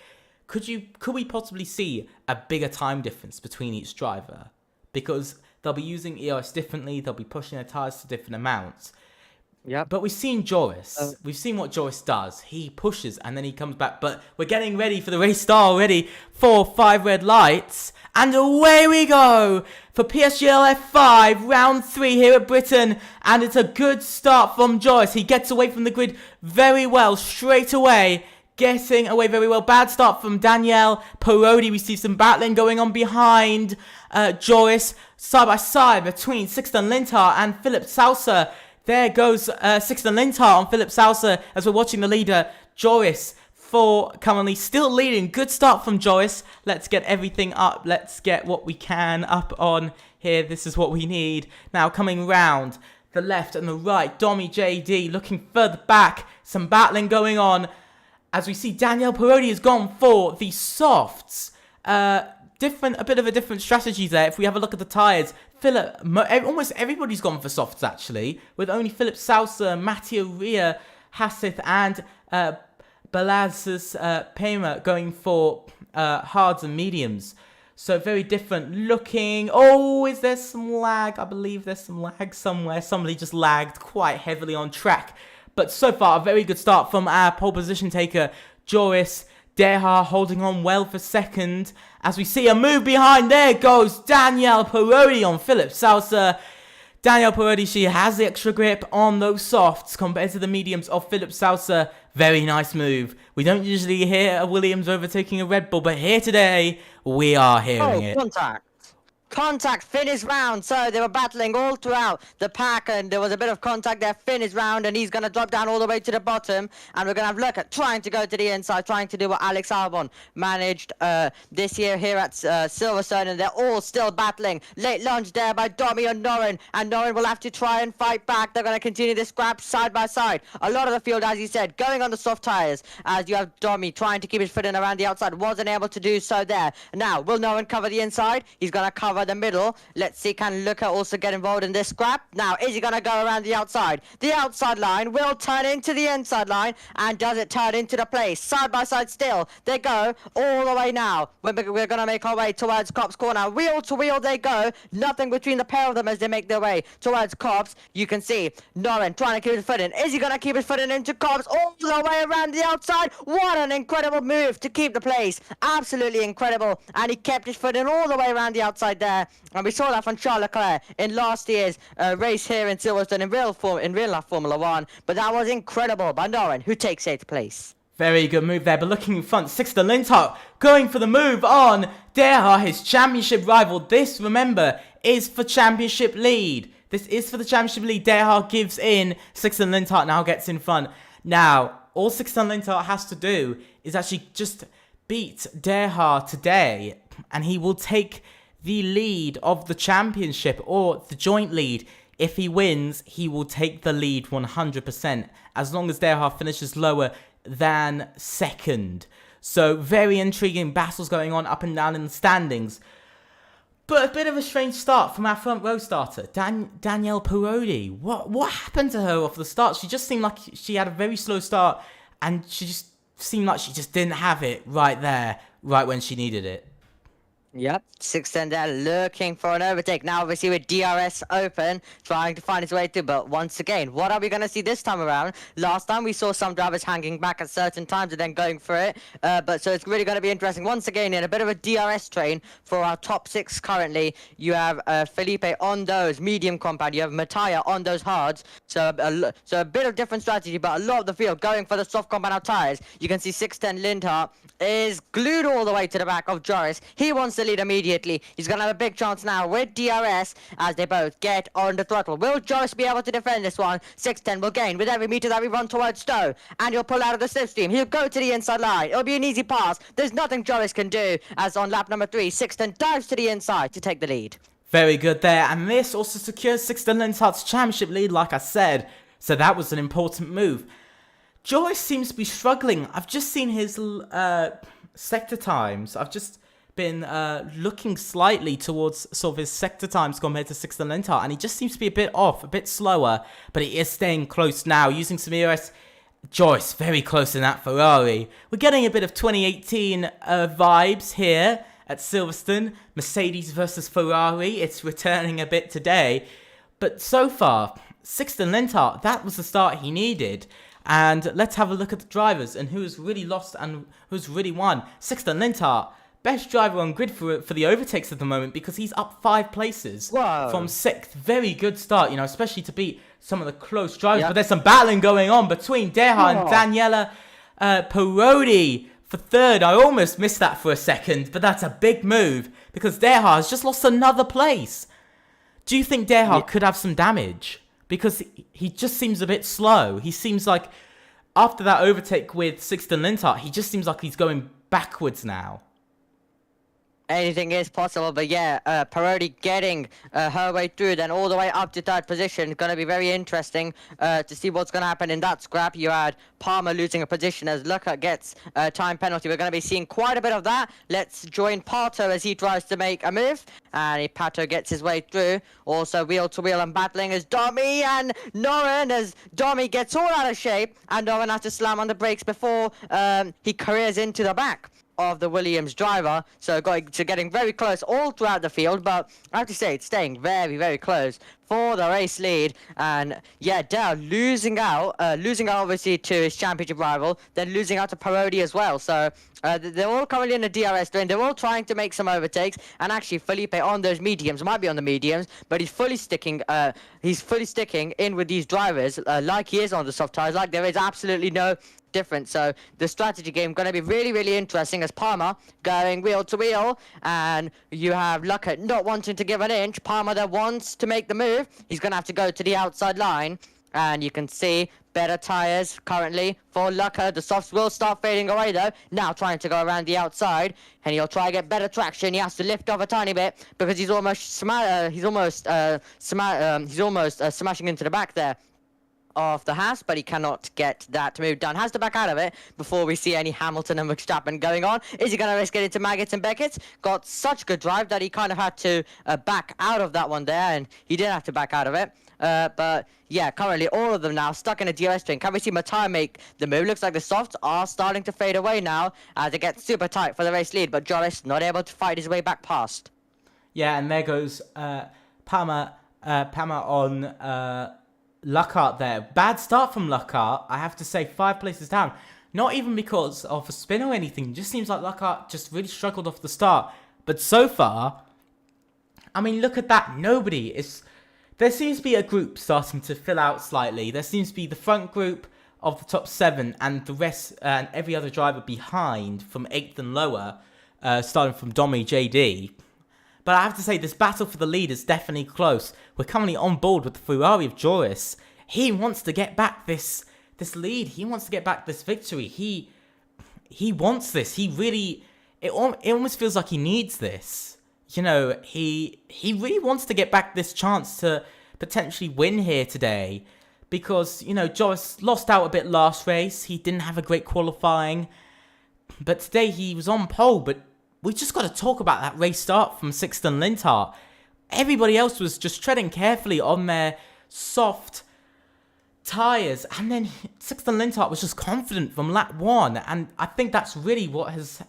Could we possibly see a bigger time difference between each driver? Because they'll be using EOS differently, they'll be pushing their tyres to different amounts. Yeah. But we've seen Joris. We've seen what Joris does. He pushes and then he comes back. But we're getting ready for the race start already. 4, 5 red lights. And away we go for PSGL F5, round 3 here at Britain. And it's a good start from Joris. He gets away from the grid very well straight away. Getting away very well. Bad start from Daniel Parodi. We see some battling going on behind Joris. Side by side between Sixten Lintar and Philip Saucer. There goes Sixten Lintar on Philip Saucer as we're watching the leader, Joris, for currently still leading. Good start from Joris. Let's get everything up. Let's get what we can up on here. This is what we need. Now coming round the left and the right, Domi JD looking further back. Some battling going on as we see Daniel Parodi has gone for the softs. A bit of a different strategy there. If we have a look at the tyres, almost everybody's gone for softs actually, with only Philip Saucer, Matteo Ria, Hassith and Balazs Pema going for hards and mediums. So very different looking. Oh, is there some lag? I believe there's some lag somewhere. Somebody just lagged quite heavily on track. But so far, a very good start from our pole position taker, Joris Deha, holding on well for second. As we see a move behind, there goes Daniel Parodi on Philip Saucer. Daniel Parodi, she has the extra grip on those softs compared to the mediums of Philip Saucer. Very nice move. We don't usually hear a Williams overtaking a Red Bull, but here today, we are hearing it. Contact, finish round. So they were battling all throughout the pack, and there was a bit of contact there. Finish round, and he's going to drop down all the way to the bottom. And we're going to have a look at trying to go to the inside, trying to do what Alex Albon managed this year here at Silverstone, and they're all still battling. Late launch there by Domi and Norin, and Norin will have to try and fight back. They're going to continue this scrap side by side. A lot of the field, as you said, going on the soft tyres, as you have Domi trying to keep his foot in around the outside. Wasn't able to do so there. Now, will Norin cover the inside? He's going to cover the middle. Let's see, can Luca also get involved in this scrap? Now, is he going to go around the outside? The outside line will turn into the inside line, and does it turn into the place? Side by side still. They go all the way now. We're going to make our way towards Cops Corner. Wheel to wheel they go. Nothing between the pair of them as they make their way towards Cops. You can see Norin trying to keep his foot in. Is he going to keep his foot in into Cops all the way around the outside? What an incredible move to keep the place. Absolutely incredible. And he kept his foot in all the way around the outside there. And we saw that from Charles Leclerc in last year's race here in Silverstone in real life Formula 1. But that was incredible by Norin, who takes 8th place. Very good move there, but looking in front, Sixten Lintar going for the move on Deha, his championship rival. This, remember, is for championship lead. This is for the championship lead. Derhard gives in. Sixten Linthart now gets in front. Now, all Sixten Linthart has to do is actually just beat Derhard today, and he will take the lead of the championship, or the joint lead. If he wins, he will take the lead 100%, as long as Derhard finishes lower than second. So, very intriguing battles going on up and down in the standings. But a bit of a strange start from our front row starter, Danielle Parodi. What happened to her off the start? She just seemed like she had a very slow start, and she just seemed like she just didn't have it right there, right when she needed it. Yep, Sixten there looking for an overtake. Now obviously with DRS open, trying to find his way through. But once again, what are we going to see this time around? Last time we saw some drivers hanging back at certain times and then going for it. But so it's really going to be interesting. Once again, in a bit of a DRS train for our top 6 currently. You have Felipe on those medium compound. You have Mattia on those hards. So a bit of different strategy, but a lot of the field going for the soft compound tires. You can see Sixten Linthart is glued all the way to the back of Joris. He wants to lead immediately. He's going to have a big chance now with DRS as they both get on the throttle. Will Joris be able to defend this one? Sixten will gain with every meter that we run towards Stowe, and he'll pull out of the slipstream. He'll go to the inside line. It'll be an easy pass. There's nothing Joris can do, as on lap number 3, Sixten dives to the inside to take the lead. Very good there, and this also secures Sixten Linthart's championship lead, like I said. So that was an important move. Joris seems to be struggling. I've just seen his sector times. I've just been looking slightly towards sort of his sector times compared to Sixten Linthart, and he just seems to be a bit off, a bit slower, but he is staying close now, using some EOS. Joris very close in that Ferrari. We're getting a bit of 2018 vibes here at Silverstone. Mercedes versus Ferrari. It's returning a bit today, but so far, Sixten Linthart, that was the start he needed. And let's have a look at the drivers and who's really lost and who's really won. Sixten Linthart, best driver on grid for the overtakes at the moment, because he's up 5 places from 6th. Very good start, you know, especially to beat some of the close drivers. Yep. But there's some battling going on between Derhard and Daniela Parodi for 3rd. I almost missed that for a second, but that's a big move because Derhard has just lost another place. Do you think Derhard could have some damage? Because he just seems a bit slow. He seems like, after that overtake with Sixten Linthart, he just seems like he's going backwards now. Anything is possible, but yeah, Parodi getting her way through, then all the way up to 3rd position. Going to be very interesting to see what's going to happen in that scrap. You had Palmer losing a position as Lucker gets a time penalty. We're going to be seeing quite a bit of that. Let's join Pato as he tries to make a move, and Pato gets his way through. Also wheel to wheel and battling as Domi and Noren, as Domi gets all out of shape, and Noren has to slam on the brakes before he careers into the back of the Williams driver, so getting very close all throughout the field, but I have to say it's staying very, very close for the race lead. And yeah, Dell losing out obviously to his championship rival, then losing out to Parodi as well. So they're all currently in the DRS lane. They're all trying to make some overtakes, and actually Felipe on those mediums, might be on the mediums, but he's fully sticking in with these drivers like he is on the soft tires. Like there is absolutely no different. So the strategy game going to be really, really interesting, as Palmer going wheel to wheel, and you have Luckett not wanting to give an inch. Palmer that wants to make the move. He's going to have to go to the outside line, and you can see better tires currently for Lucker. The softs will start fading away though. Now trying to go around the outside, and he'll try to get better traction. He has to lift off a tiny bit because he's almost smashing into the back there of the Haas, but he cannot get that move done. Has to back out of it before we see any Hamilton and Verstappen going on. Is he going to risk it into Maggots and Beckett? Got such good drive that he kind of had to back out of that one there, and he did have to back out of it. But yeah, currently all of them now stuck in a DRS train. Can we see Mattia make the move? Looks like the softs are starting to fade away now as it gets super tight for the race lead, but Joris not able to fight his way back past. Yeah, and there goes Palmer on Luckart there. Bad start from Luckart, I have to say, 5 places down. Not even because of a spin or anything. It just seems like Luckart just really struggled off the start. But so far, I mean, look at that. Nobody is... There seems to be a group starting to fill out slightly. There seems to be the front group of the top 7 and the rest and every other driver behind from 8th and lower, starting from Domi, JD. But I have to say, this battle for the lead is definitely close. We're currently on board with the Ferrari of Joris. He wants to get back this lead. He wants to get back this victory. He wants this. He really... It almost feels like he needs this. You know, he really wants to get back this chance to potentially win here today. Because, you know, Joris lost out a bit last race. He didn't have a great qualifying. But today he was on pole. But we just got to talk about that race start from Sixten Linthart. Everybody else was just treading carefully on their soft tyres. And then Sixten Linthart was just confident from lap 1. And I think that's really what has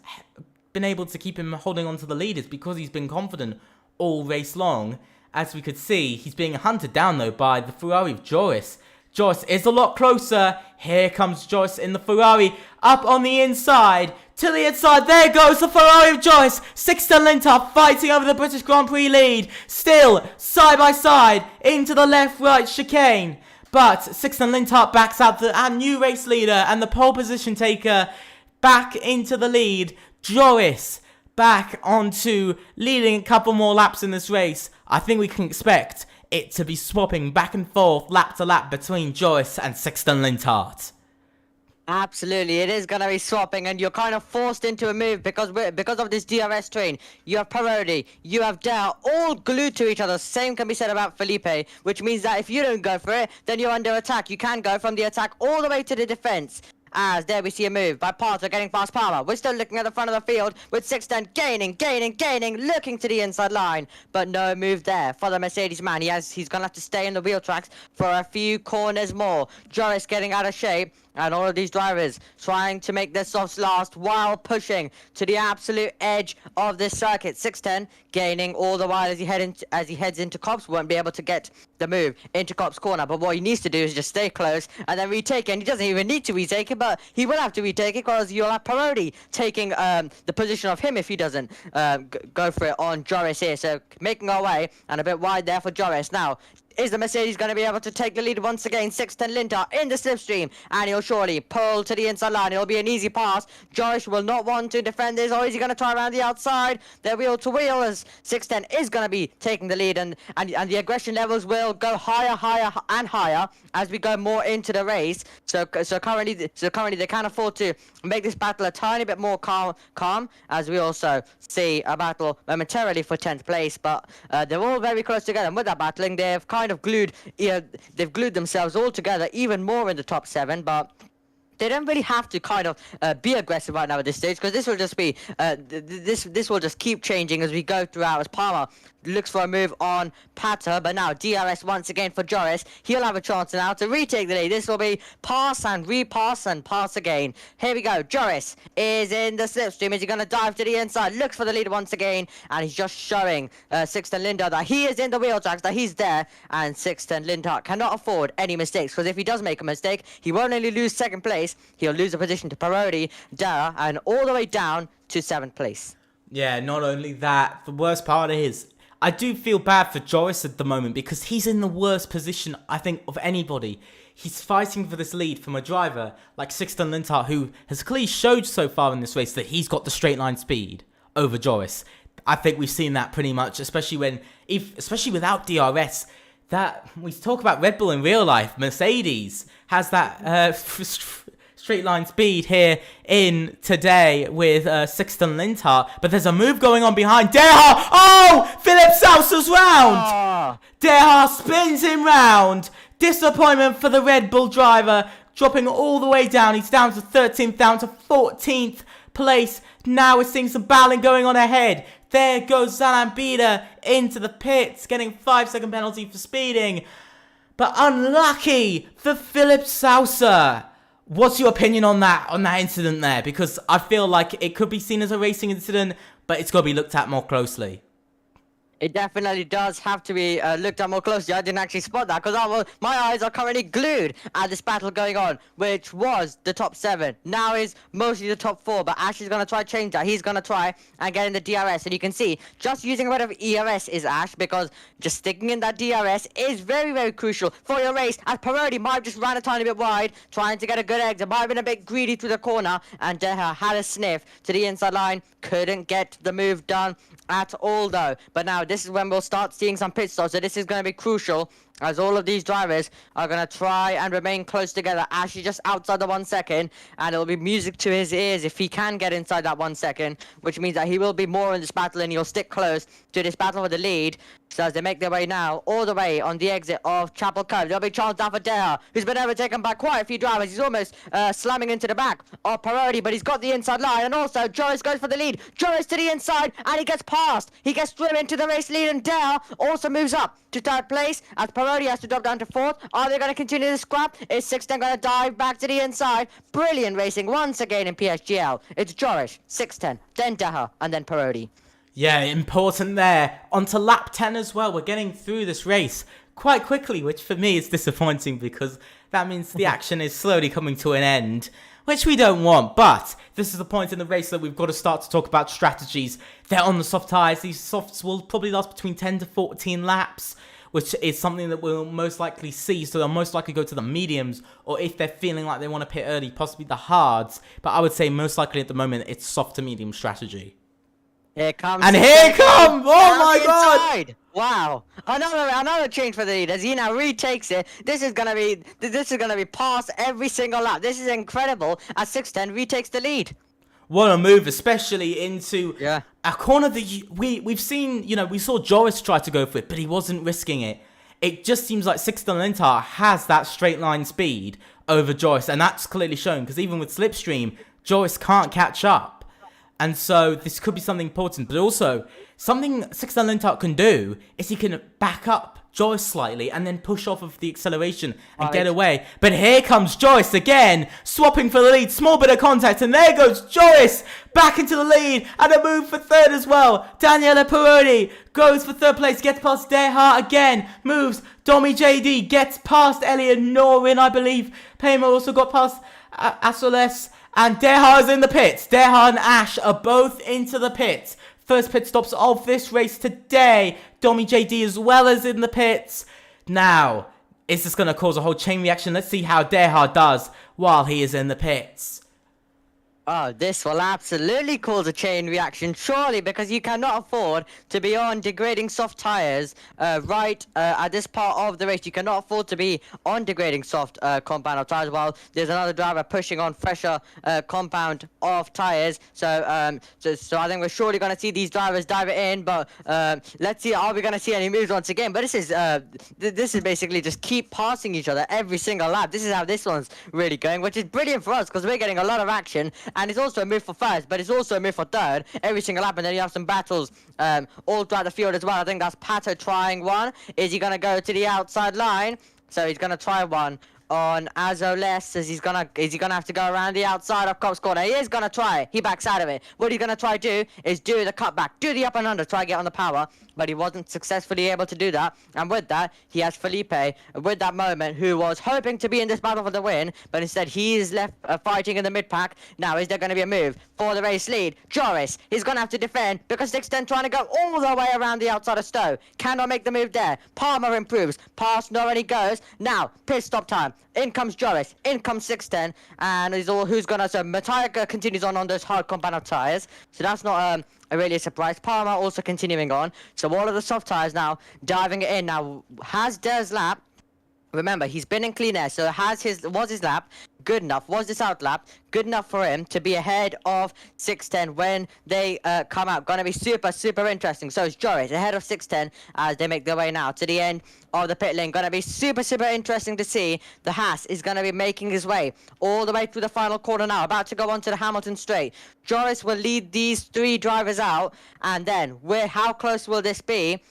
been able to keep him holding on to the lead, is because he's been confident all race long. As we could see, he's being hunted down though by the Ferrari of Joris. Joris is a lot closer. Here comes Joris in the Ferrari, up on the inside, to the inside. There goes the Ferrari of Joris. Sixten Linthart fighting over the British Grand Prix lead. Still side by side into the left-right chicane. But Sixten Linthart backs out our new race leader and the pole position taker back into the lead. Joris back onto leading a couple more laps in this race. I think we can expect it to be swapping back and forth lap to lap between Joris and Sixten Linthart. Absolutely, it is going to be swapping, and you're kind of forced into a move because of this DRS train. You have Parodi, you have Dale, all glued to each other. Same can be said about Felipe, which means that if you don't go for it, then you're under attack. You can go from the attack all the way to the defense. As there we see a move by Parter getting past Palmer. We're still looking at the front of the field with Sixten gaining, looking to the inside line. But no move there for the Mercedes man. He's going to have to stay in the wheel tracks for a few corners more. Joris getting out of shape. And all of these drivers trying to make their softs last while pushing to the absolute edge of this circuit. Sixten gaining all the while as he heads into Cops. Won't be able to get the move into Cops corner. But what he needs to do is just stay close and then retake it. And he doesn't even need to retake it, but he will have to retake it because you'll have Parodi taking the position of him if he doesn't go for it on Joris here. So making our way and a bit wide there for Joris. Now, is the Mercedes going to be able to take the lead once again? Sixten Linthart in the slipstream, and he'll surely pull to the inside line. It'll be an easy pass. Joris will not want to defend this, or is he going to try around the outside? They're wheel to wheel as Sixten is going to be taking the lead, and the aggression levels will go higher and higher as we go more into the race. So currently they can afford to make this battle a tiny bit more calm as we also see a battle momentarily for 10th place. But they're all very close together, and with that battling, they've kind of glued themselves all together even more in the top 7, but they don't really have to kind of be aggressive right now at this stage, because this will just be this will just keep changing as we go throughout. As Palmer looks for a move on Patter, but now DRS once again for Joris. He'll have a chance now to retake the lead. This will be pass and repass and pass again. Here we go. Joris is in the slipstream. Is he going to dive to the inside? Looks for the lead once again, and he's just showing Sixten Linthart that he is in the wheel tracks, that he's there, and Sixten Linthart cannot afford any mistakes, because if he does make a mistake, he won't only lose 2nd place, he'll lose a position to Parodi, Dara, and all the way down to 7th place. Yeah, not only that, the worst part is, I do feel bad for Joris at the moment because he's in the worst position, I think, of anybody. He's fighting for this lead from a driver like Sixten Linthart, who has clearly showed so far in this race that he's got the straight line speed over Joris. I think we've seen that pretty much, especially without DRS. That we talk about Red Bull in real life. Mercedes has that straight line speed here in today with Sixten Linthart, but there's a move going on behind Derha. Oh, Philip Saucer's round. Derha spins him round. Disappointment for the Red Bull driver, dropping all the way down. He's down to 13th, down to 14th place. Now we're seeing some battling going on ahead. There goes Zalambida into the pits, getting 5-second penalty for speeding, but unlucky for Philip Saucer. What's your opinion on that incident there? Because I feel like it could be seen as a racing incident, but it's got to be looked at more closely. It definitely does have to be looked at more closely. I didn't actually spot that because my eyes are currently glued at this battle going on, which was the top 7. Now is mostly the top 4, but Ash is going to try to change that. He's going to try and get in the DRS, and you can see just using a bit of ERS is Ash, because just sticking in that DRS is very, very crucial for your race. As Parodi might have just ran a tiny bit wide, trying to get a good exit, might have been a bit greedy through the corner, and Deha had a sniff to the inside line, couldn't get the move done, at all though. But now this is when we'll start seeing some pit stops, so this is going to be crucial, as all of these drivers are going to try and remain close together. Actually just outside the 1 second, and it'll be music to his ears if he can get inside that 1 second, which means that he will be more in this battle and he'll stick close to this battle for the lead. So as they make their way now all the way on the exit of Chapel Cove, there'll be Charles Daffodea, who's been overtaken by quite a few drivers. He's almost slamming into the back of Parodi, but he's got the inside line. And also Joris goes for the lead. Joris to the inside, and he gets past. He gets through into the race lead, and Dare also moves up to third place as Parodi has to drop down to fourth. Are they going to continue the scrap? Is Sixten going to dive back to the inside? Brilliant racing once again in PSGL. It's Joris, Sixten, then Daha, and then Parodi. Yeah, important there. On to lap 10 as well. We're getting through this race quite quickly, which for me is disappointing because that means the action is slowly coming to an end, which we don't want. But this is the point in the race that we've got to start to talk about strategies. They're on the soft tyres. These softs will probably last between 10 to 14 laps, which is something that we'll most likely see. So they'll most likely go to the mediums, or if they're feeling like they want to pit early, possibly the hards. But I would say most likely at the moment it's soft to medium strategy. Here comes. And here come! Oh my god! Wow! Another change for the lead as he now retakes it. This is gonna be past every single lap. This is incredible as 610 retakes the lead. What a move, especially into Yeah. a corner that we've seen. You know, we saw Joris try to go for it, but he wasn't risking it. It just seems like Sixten Lintar has that straight line speed over Joris, and that's clearly shown because even with Slipstream, Joris can't catch up. And so this could be something important, but also something Sixten Lintar can do is he can back up Joyce slightly and then push off of the acceleration and get away. But here comes Joyce again, swapping for the lead, small bit of contact, and there goes Joyce back into the lead, and a move for third as well. Daniela Parodi goes for third place, gets past Deha again, moves. Domi JD gets past Elliot Norwin, I believe. Paymo also got past Asoles. And Deha is in the pits. Deha and Ash are both into the pits. First pit stops of this race today. Domi JD as well as in the pits. Now, is this going to cause a whole chain reaction? Let's see how Deha does while he is in the pits. Oh, this will absolutely cause a chain reaction, surely, because you cannot afford to be on degrading soft tyres right at this part of the race. You cannot afford to be on degrading soft compound of tyres while there's another driver pushing on fresher compound of tyres. So I think we're surely going to see these drivers dive it in, but let's see, are we going to see any moves once again? But this is basically just keep passing each other every single lap. This is how this one's really going, which is brilliant for us because we're getting a lot of action. And it's also a move for first, but it's also a move for third every single lap. And then you have some battles all throughout the field as well. I think that's Pato trying one. Is he going to go to the outside line? So he's going to try one on Azoles, as is he gonna have to go around the outside of Cops Corner? He is gonna try. He backs out of it. What he's gonna try to do is do the cutback, do the up and under, try to get on the power, but he wasn't successfully able to do that. And with that, he has Felipe with that moment, who was hoping to be in this battle for the win, but instead he is left fighting in the mid pack. Now, is there gonna be a move for the race lead? Joris, he's gonna have to defend because Sixten trying to go all the way around the outside of Stowe. Cannot make the move there. Palmer improves. Past Norani goes. Now, pit stop time. In comes Joris, in comes Sixten, and who's gonna, so Mattia continues on those hard compound of tyres, so that's not really a surprise. Palmer also continuing on, so all of the soft tyres now diving it in. Now, has Der's lap, remember, he's been in clean air, so was his lap good enough? Was this out lap good enough for him to be ahead of 610 when they come out? Gonna be super, super interesting. So it's Joris ahead of 610 as they make their way now to the end of the pit lane. Gonna be super, super interesting to see. The Haas is gonna be making his way all the way through the final corner now, about to go onto the Hamilton straight. Joris will lead these three drivers out, and then how close will this be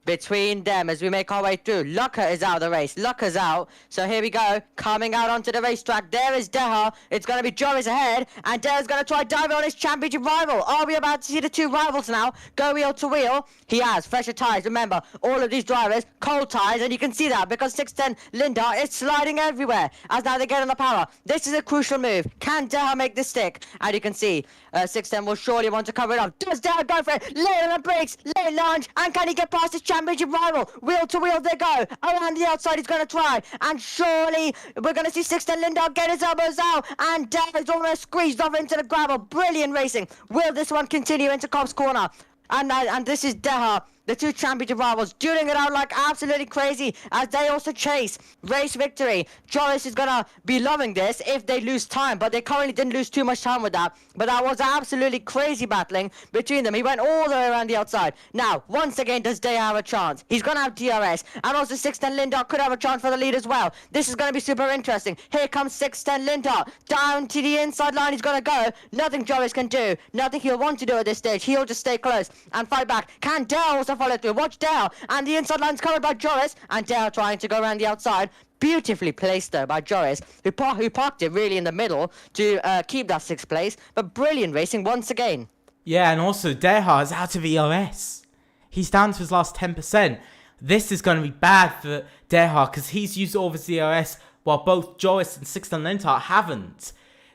between them as we make our way through? Lucker is out of the race. Lucker's out. So here we go. Coming out onto the racetrack. There is Deha. It's going to be Joris ahead. And Deha's going to try diving on his championship rival. Are we about to see the two rivals now go wheel to wheel? He has fresher tyres. Remember, all of these drivers, cold tyres. And you can see that because 610 Linda is sliding everywhere as now they get on the power. This is a crucial move. Can Deha make this stick? And you can see 610 will surely want to cover it up. Does Deha go for it? Late on the brakes. Late launch. And can he get past his championship rival? Wheel to wheel they go. Around the outside he's going to try. And surely we're going to see 610 Linda get his elbows out. And Deha is almost squeezed off into the gravel. Brilliant racing. Will this one continue into Cobb's Corner? And this is Deha, the two championship rivals, dueling it out like absolutely crazy as they also chase race victory. Joris is gonna be loving this if they lose time, but they currently didn't lose too much time with that. But that was absolutely crazy battling between them. He went all the way around the outside. Now, once again, does Deha have a chance? He's gonna have DRS, and also 610 Lindart could have a chance for the lead as well. This is gonna be super interesting. Here comes 610 Lindart down to the inside line. He's gonna go. Nothing Joris can do. Nothing he'll want to do at this stage. He'll just stay close and fight back. Can Dale also follow through? Watch Dale, and the inside line's covered by Joris, and Dale trying to go around the outside. Beautifully placed though by Joris, who parked it really in the middle to keep that 6th place. But brilliant racing once again. Yeah, and also Deha is out of ERS. He's down to his last 10%. This is going to be bad for Deha because he's used all of his ERS while both Joris and Sixten Lintart haven't.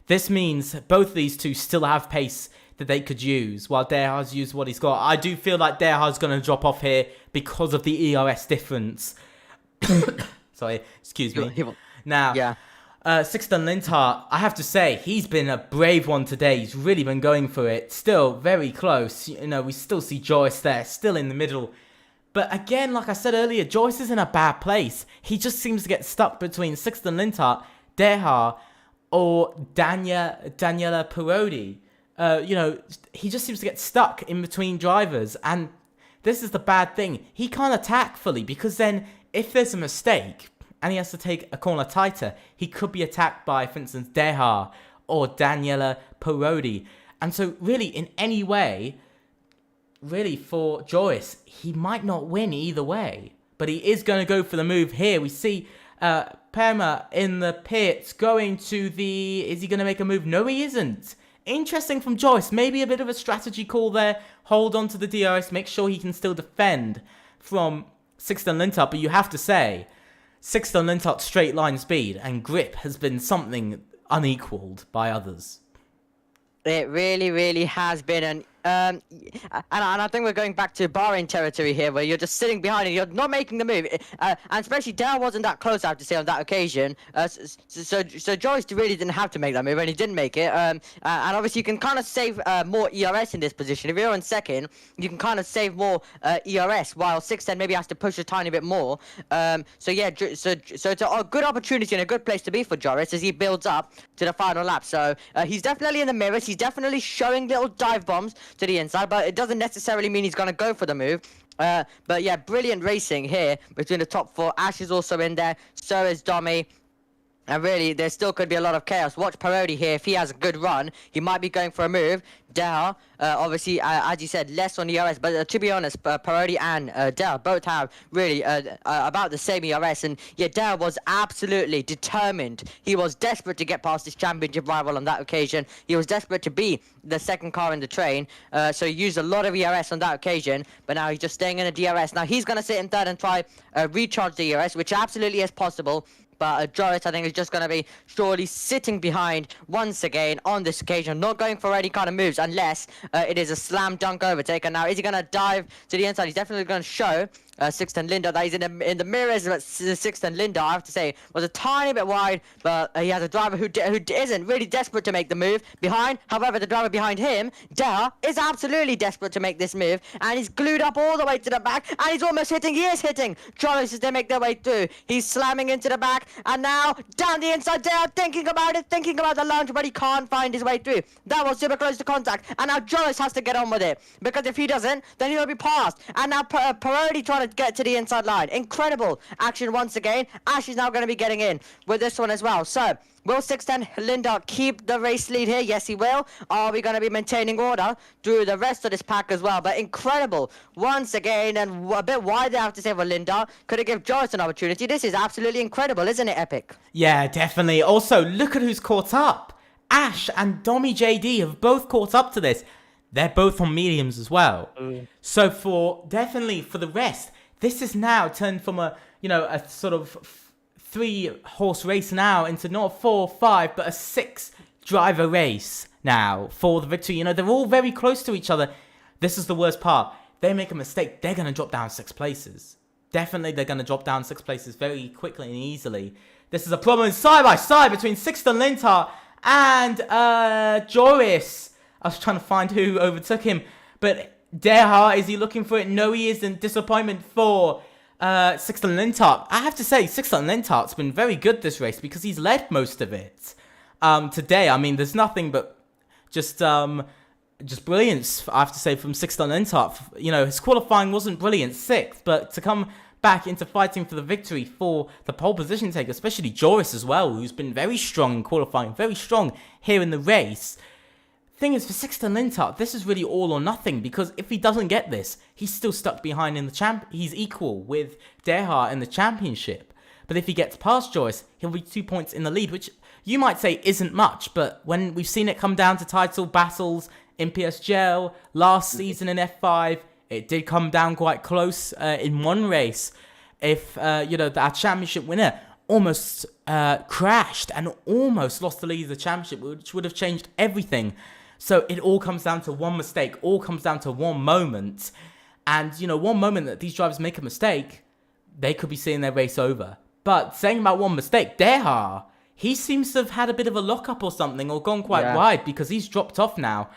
This means both of these two still have pace that they could use while Deha's used what he's got. I do feel like Deha's going to drop off here because of the ERS difference. Sorry, excuse me. Now, Sixten Lintart, I have to say, he's been a brave one today. He's really been going for it. Still very close. You know, we still see Joyce there, still in the middle. But again, like I said earlier, Joyce is in a bad place. He just seems to get stuck between Sixten Lintart, Deha, or Daniela Parodi. You know, he just seems to get stuck in between drivers. And this is the bad thing. He can't attack fully because then if there's a mistake and he has to take a corner tighter, he could be attacked by, for instance, Deha or Daniela Parodi. And so really, in any way, really for Joyce, he might not win either way. But he is going to go for the move here. We see Perma in the pits going to the... Is he going to make a move? No, he isn't. Interesting from Joyce. Maybe a bit of a strategy call there. Hold on to the DRS. Make sure he can still defend from Sixten Lintart. But you have to say, Sixten Lintart's straight line speed and grip has been something unequaled by others. It really, really has been an and I think we're going back to Bahrain territory here, where you're just sitting behind and you're not making the move. And especially Dale wasn't that close, I have to say, on that occasion. So Joyce really didn't have to make that move, and he didn't make it. And obviously you can kind of save more ERS in this position. If you're in second, you can kind of save more ERS, while 610 maybe has to push a tiny bit more. So yeah, so it's a good opportunity and a good place to be for Joris as he builds up to the final lap. So he's definitely in the mirrors. He's definitely showing little dive bombs to the inside, but it doesn't necessarily mean he's going to go for the move. But yeah, brilliant racing here between the top four. Ash is also in there, so is Domi. And really, there still could be a lot of chaos. Watch Parodi here. If he has a good run, he might be going for a move. Deha, obviously, as you said, less on ERS. But to be honest, Parodi and Deha both have really about the same ERS. And yeah, Deha was absolutely determined. He was desperate to get past his championship rival on that occasion. He was desperate to be the second car in the train. So he used a lot of ERS on that occasion. But now he's just staying in a DRS. Now he's going to sit in third and try recharge the ERS, which absolutely is possible. But Joris, I think, is just going to be surely sitting behind once again on this occasion, not going for any kind of moves unless it is a slam dunk overtake. And now, is he going to dive to the inside? He's definitely going to show Sixten Lindart that he's in the mirrors. But Sixten Lindart, I have to say, was a tiny bit wide, but he has a driver who isn't really desperate to make the move behind. However, the driver behind him, Deha, is absolutely desperate to make this move, and he's glued up all the way to the back, and he's almost hitting. He is hitting Joris as they make their way through. He's slamming into the back, and now down the inside. Deha thinking about it, thinking about the launch, but he can't find his way through. That was super close to contact, and now Joris has to get on with it, because if he doesn't, then he'll be passed. And now Parodi trying to get to the inside line. Incredible action once again. Ash is now going to be getting in with this one as well. So, will 610 Lindart keep the race lead here? Yes, he will. Are we going to be maintaining order through the rest of this pack as well? But incredible once again, and a bit wide, I have to say, for Lindart. Could have given Joris an opportunity. This is absolutely incredible, isn't it, Epic? Yeah, definitely. Also, look at who's caught up. Ash and Domi JD have both caught up to this. They're both on mediums as well. So definitely for the rest, this is now turned from a sort of 3-horse race now into not 4, 5, but a 6-driver race now for the victory. You know, they're all very close to each other. This is the worst part. They make a mistake, they're going to drop down 6 places. Definitely they're going to drop down 6 places very quickly and easily. This is a problem side by side between Sixten Lintart and Joris. I was trying to find who overtook him, but Derha, is he looking for it? No, he isn't. Disappointment for Sixten Lintarp. I have to say, Sixten Lintarp's been very good this race because he's led most of it. Today, I mean, there's nothing but just brilliance, I have to say, from Sixten Lintarp. You know, his qualifying wasn't brilliant, 6th, but to come back into fighting for the victory for the pole position take, especially Joris as well, who's been very strong in qualifying, very strong here in the race. Thing is, for Sixten Lintarp, this is really all or nothing, because if he doesn't get this, he's still stuck behind in the he's equal with Derha in the championship. But if he gets past Joris, he'll be 2 points in the lead, which you might say isn't much, but when we've seen it come down to title battles in PSGL, last season in F5, it did come down quite close in one race. If, you know, our championship winner almost crashed and almost lost the lead of the championship, which would have changed everything. So it all comes down to one mistake, all comes down to one moment. And, you know, one moment that these drivers make a mistake, they could be seeing their race over. But saying about one mistake, Derha, he seems to have had a bit of a lockup or something, or gone quite wide, because he's dropped off now.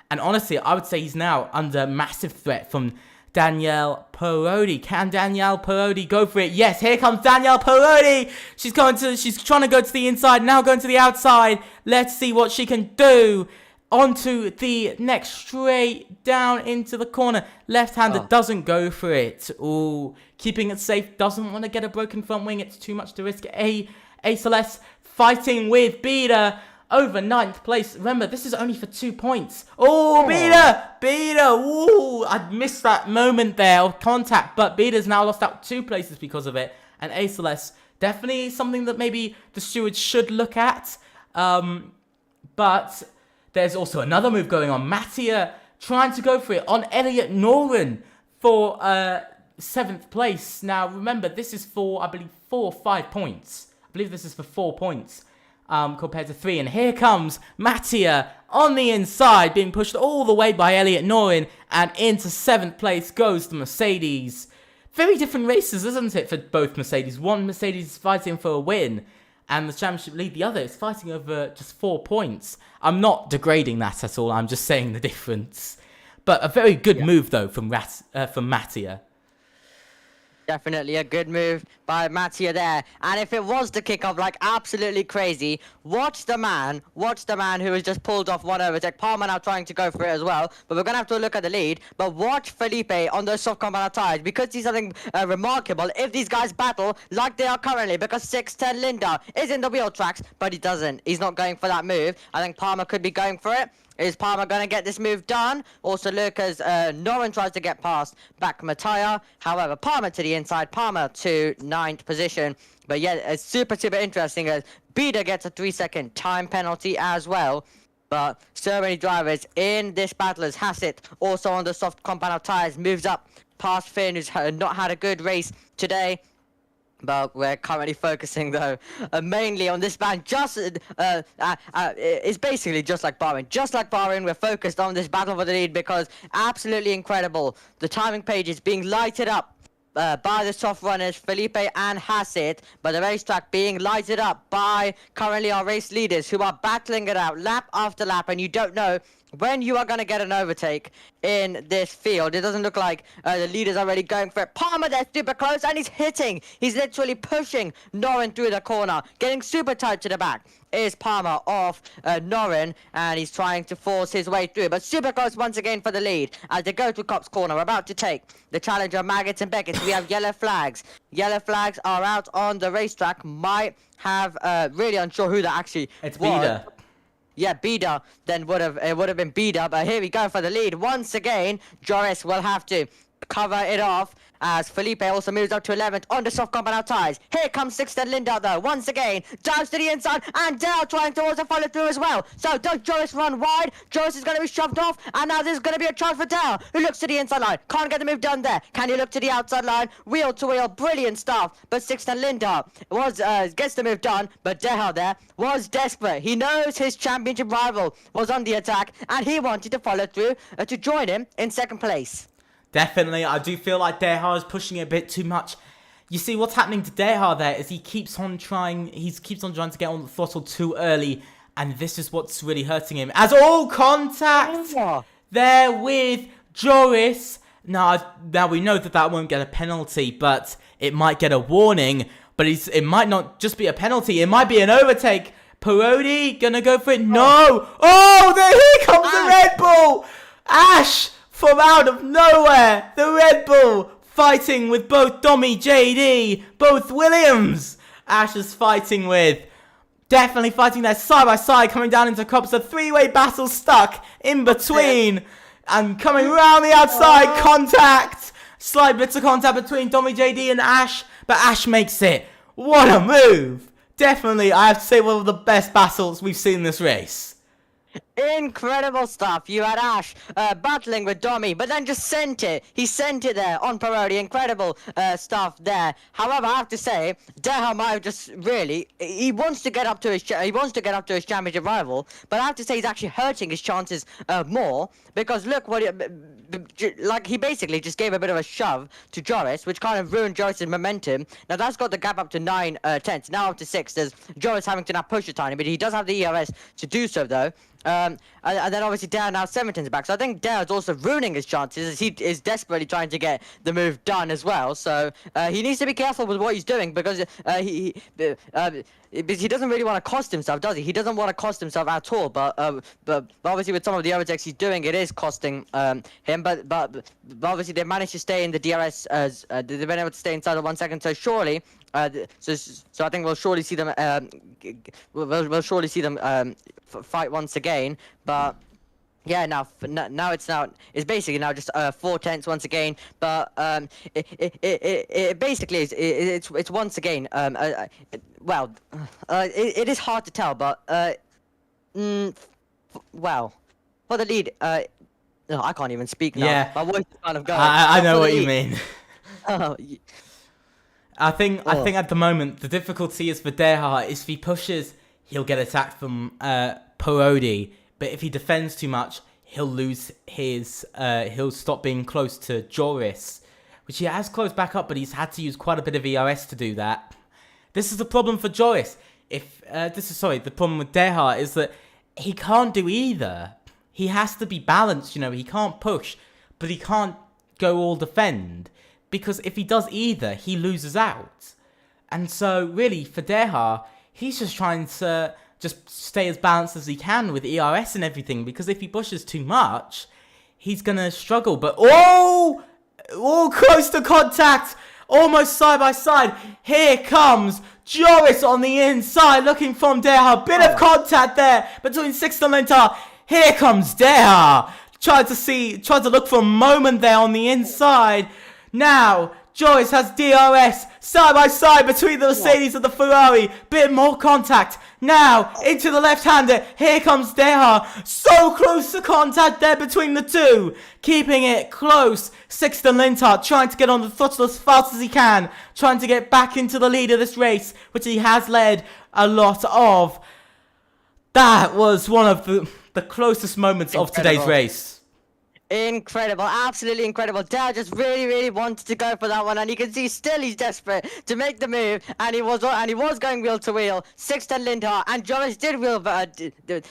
And honestly, I would say he's now under massive threat from Danielle Parodi. Can Danielle Parodi go for it? Yes, here comes Danielle Parodi. She's trying to go to the inside, now going to the outside. Let's see what she can do. Onto the next, straight down into the corner. Left-hander doesn't go for it. Ooh, keeping it safe, doesn't want to get a broken front wing. It's too much to risk. A Celeste fighting with Bida over 9th place. Remember, this is only for 2 points. Oh, Bida. Ooh, I missed that moment there of contact, but Bida's now lost out 2 places because of it. And A Celeste, definitely something that maybe the stewards should look at. But there's also another move going on. Mattia trying to go for it on Elliot Noren for 7th place. Now, remember, this is for, I believe, 4 or 5 points. I believe this is for 4 points compared to 3. And here comes Mattia on the inside, being pushed all the way by Elliot Noren. And into 7th place goes the Mercedes. Very different races, isn't it, for both Mercedes? One Mercedes is fighting for a win, and the championship lead, the other is fighting over just 4 points. I'm not degrading that at all. I'm just saying the difference. But a very good move, though, from Mattia. Definitely a good move by Mattia there. And if it was to kick off like absolutely crazy, watch the man who has just pulled off one overtake. Palmer now trying to go for it as well, but we're going to have to look at the lead. But watch Felipe on those soft compound tires, because he's something remarkable if these guys battle like they are currently, because 610 Linda is in the wheel tracks, but he doesn't. He's not going for that move. I think Palmer could be going for it. Is Palmer going to get this move done? Also, Lucas, Noren tries to get past back Mattia. However, Palmer to the inside. Palmer to 9th position. But yeah, it's super interesting as Bida gets a 3-second time penalty as well. But so many drivers in this battle as Hassett, also on the soft compound of tyres, moves up past Finn, who's not had a good race today. But we're currently focusing, though, mainly on this band. It's basically just like Bahrain. Just like Bahrain, we're focused on this battle for the lead because absolutely incredible. The timing page is being lighted up by the soft runners, Felipe and Hassett. But the racetrack being lighted up by currently our race leaders who are battling it out lap after lap. And you don't know when you are going to get an overtake in this field. It doesn't look like the leaders are already going for it. Palmer there, super close, and he's hitting. He's literally pushing Noren through the corner, getting super tight to the back. Is Palmer off Noren, and he's trying to force his way through. But super close once again for the lead as they go to Cop's corner. We're about to take the challenger of Maggots and Beckett. We have yellow flags. Yellow flags are out on the racetrack. Might have really unsure who that actually It's was. Bida. Yeah, Bida then it would have been Bida, but here we go for the lead once again. Joris will have to cover it off as Felipe also moves up to 11th on the soft compound tyres. Here comes Sixten Linda though, once again, dives to the inside, and Dale trying to also follow through as well. So does Joris run wide? Joris is going to be shoved off, and now there's going to be a chance for Dale, who looks to the inside line. Can't get the move done there. Can he look to the outside line? Wheel to wheel, brilliant stuff. But Sixten Linda gets the move done, but Dale there was desperate. He knows his championship rival was on the attack, and he wanted to follow through to join him in 2nd place. Definitely, I do feel like Derha is pushing it a bit too much. You see, what's happening to Derha there is he keeps on trying to get on the throttle too early, and this is what's really hurting him. As all contact there with Joris, now we know that won't get a penalty, but it might get a warning. But it might not just be a penalty. It might be an overtake. Parodi gonna go for it. No! Oh, here comes the Red Bull! Ash from out of nowhere. The Red Bull fighting with both Dommy JD, both Williams. Ash is fighting with. Definitely fighting there side by side, coming down into Cops. A three-way battle stuck in between. And coming around the outside, contact. Slight bits of contact between Dommy JD and Ash. But Ash makes it. What a move. Definitely, I have to say, one of the best battles we've seen in this race. Incredible stuff. You had Ash battling with Dommy, but then just sent it. He sent it there on Parodi. Incredible stuff there. However, I have to say, Deha might have just really he wants to get up to his championship rival, but I have to say he's actually hurting his chances more because look what he basically just gave a bit of a shove to Joris, which kind of ruined Joris's momentum. Now that's got the gap up to 9 tenths, now up to 6. There's Joris having to now push a tiny bit. He does have the ERS to do so though. And then obviously Dare now 7 tenths back. So I think Dare is also ruining his chances as he is desperately trying to get the move done as well. So he needs to be careful with what he's doing because he doesn't really want to cost himself, does he? He doesn't want to cost himself at all. But obviously with some of the overtakes he's doing, it is costing him. But obviously they managed to stay in the DRS as they've been able to stay inside of 1 second. So surely. So I think we'll surely see them. We'll surely see them fight once again. But yeah, now it's basically now just 4 tenths once again. But it basically is it's once again. It is hard to tell, but well, for the lead. No, I can't even speak now. Yeah. My voice is kind of going. I know what you mean. Oh. I think at the moment the difficulty is for Deha is if he pushes, he'll get attacked from Parodi. But if he defends too much, he'll lose his. He'll stop being close to Joris, which he has closed back up, but he's had to use quite a bit of ERS to do that. This is the problem for Joris. The problem with Deha is that he can't do either. He has to be balanced. He can't push, but he can't go all defend. Because if he does either, he loses out. And so, really, for Deha, he's just trying to just stay as balanced as he can with ERS and everything. Because if he pushes too much, he's going to struggle. But, close to contact. Almost side by side. Here comes Joris on the inside, looking from Deha. Bit of contact there between Sixth and Lintar. Here comes Deha. Tried to look for a moment there on the inside. Now, Joris has DRS side by side between the Mercedes and the Ferrari. Bit more contact. Now, into the left-hander. Here comes Deha. So close to contact there between the two. Keeping it close. Sixten Lintar trying to get on the throttle as fast as he can. Trying to get back into the lead of this race, which he has led a lot of. That was one of the closest moments of today's race. Incredible, absolutely incredible. Dale just really wanted to go for that one, and you can see still he's desperate to make the move, and he was going wheel to wheel. Sixten Lindhar and Joris did wheel. Sixten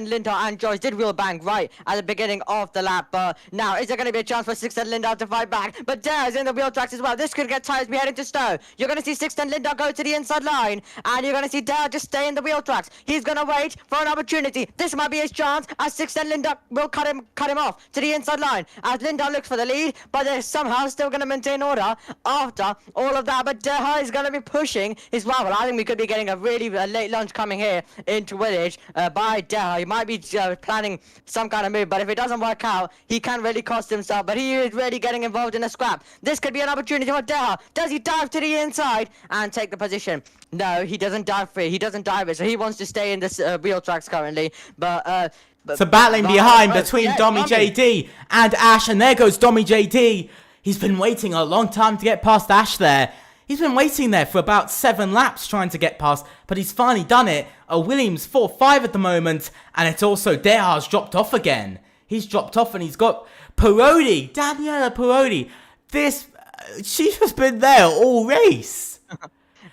Lindhar and Joris did wheel bang right at the beginning of the lap. But now is there going to be a chance for Sixten Lindhar to fight back? But Dale is in the wheel tracks as well. This could get tight as we head into Stowe. You're going to see Sixten Lindhar go to the inside line, and you're going to see Dale just stay in the wheel tracks. He's going to wait for an opportunity. This might be his chance, as Sixten Lindhar will cut him off to the inside line as Lindhar looks for the lead, but they're somehow still going to maintain order after all of that. But Deha is going to be pushing his rival. I think we could be getting a really late lunch coming here into Village by Deha. He might be planning some kind of move, but if it doesn't work out, he can really cost himself. But he is really getting involved in a scrap. This could be an opportunity for Deha. Does he dive to the inside and take the position? No, he doesn't dive free. He doesn't dive it, so he wants to stay in this wheel tracks currently. But so battling behind between Dommy JD and Ash, and there goes Dommy JD. He's been waiting a long time to get past Ash there. He's been waiting there for about 7 laps trying to get past, but he's finally done it. A Williams 4-5 at the moment, and it's also Deha's dropped off again. He's dropped off and he's got Parodi, Daniela Parodi. She's just been there all race.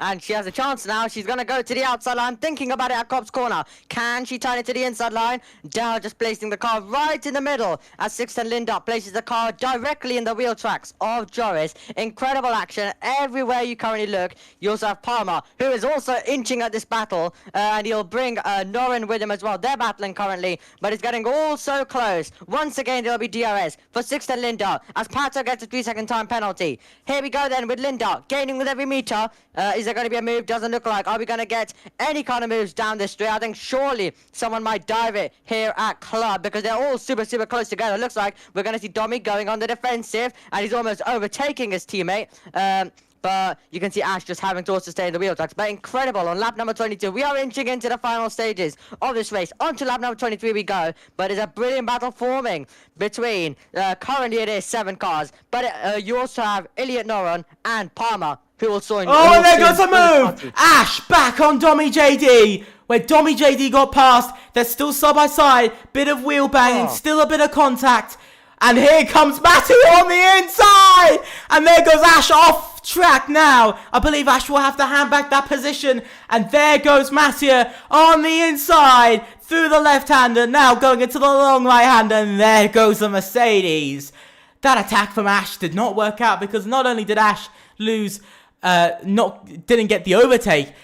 and she has a chance now. She's going to go to the outside line, thinking about it at Cobb's corner. Can she turn it to the inside line? Dell just placing the car right in the middle as Sixten Lindart places the car directly in the wheel tracks of Joris. Incredible action everywhere you currently look. You also have Palmer, who is also inching at this battle, and he'll bring Norin with him as well. They're battling currently, but it's getting all so close. Once again, there'll be DRS for Sixten Lindart as Pato gets a 3-second time penalty. Here we go then with Lindart, gaining with every meter. Is there going to be a move? Doesn't look like. Are we going to get any kind of moves down this straight? I think surely someone might dive it here at Club because they're all super close together. Looks like we're going to see Domi going on the defensive, and he's almost overtaking his teammate. But you can see Ash just having to also stay in the wheel tracks. But incredible on lap number 22. We are inching into the final stages of this race. On to lap number 23 we go. But it's a brilliant battle forming between, currently it is 7 cars. But you also have Elliot Noron and Palmer, who will join. Oh, and there goes a move! Ash back on Dommy JD, where Dommy JD got past. They're still side by side. Bit of wheel banging, still a bit of contact. And here comes Matty on the inside! And there goes Ash off track now. I believe Ash will have to hand back that position. And there goes Mattia on the inside through the left-hander. Now going into the long right-hander. And there goes the Mercedes. That attack from Ash did not work out because not only did Ash lose, didn't get the overtake,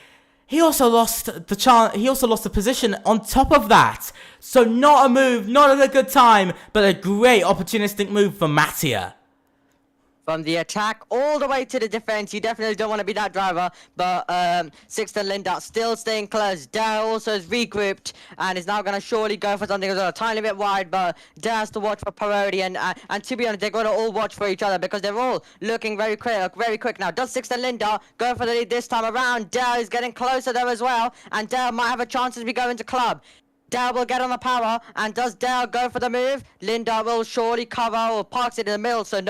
he also lost the chance. He also lost the position on top of that. So not a move, not at a good time, but a great opportunistic move for Mattia. From the attack all the way to the defense, you definitely don't want to be that driver. But Sixten Lindart still staying close. Dare also is regrouped and is now going to surely go for something as well. A tiny bit wide, but Dare has to watch for Parodi. And to be honest, they're going to all watch for each other because they're all looking very quick now. Does Sixten Lindart go for the lead this time around? Dare is getting closer there as well. And Dare might have a chance as we go into Club. Dale will get on the power, and does Dale go for the move? Linda will surely cover or parks it in the middle, so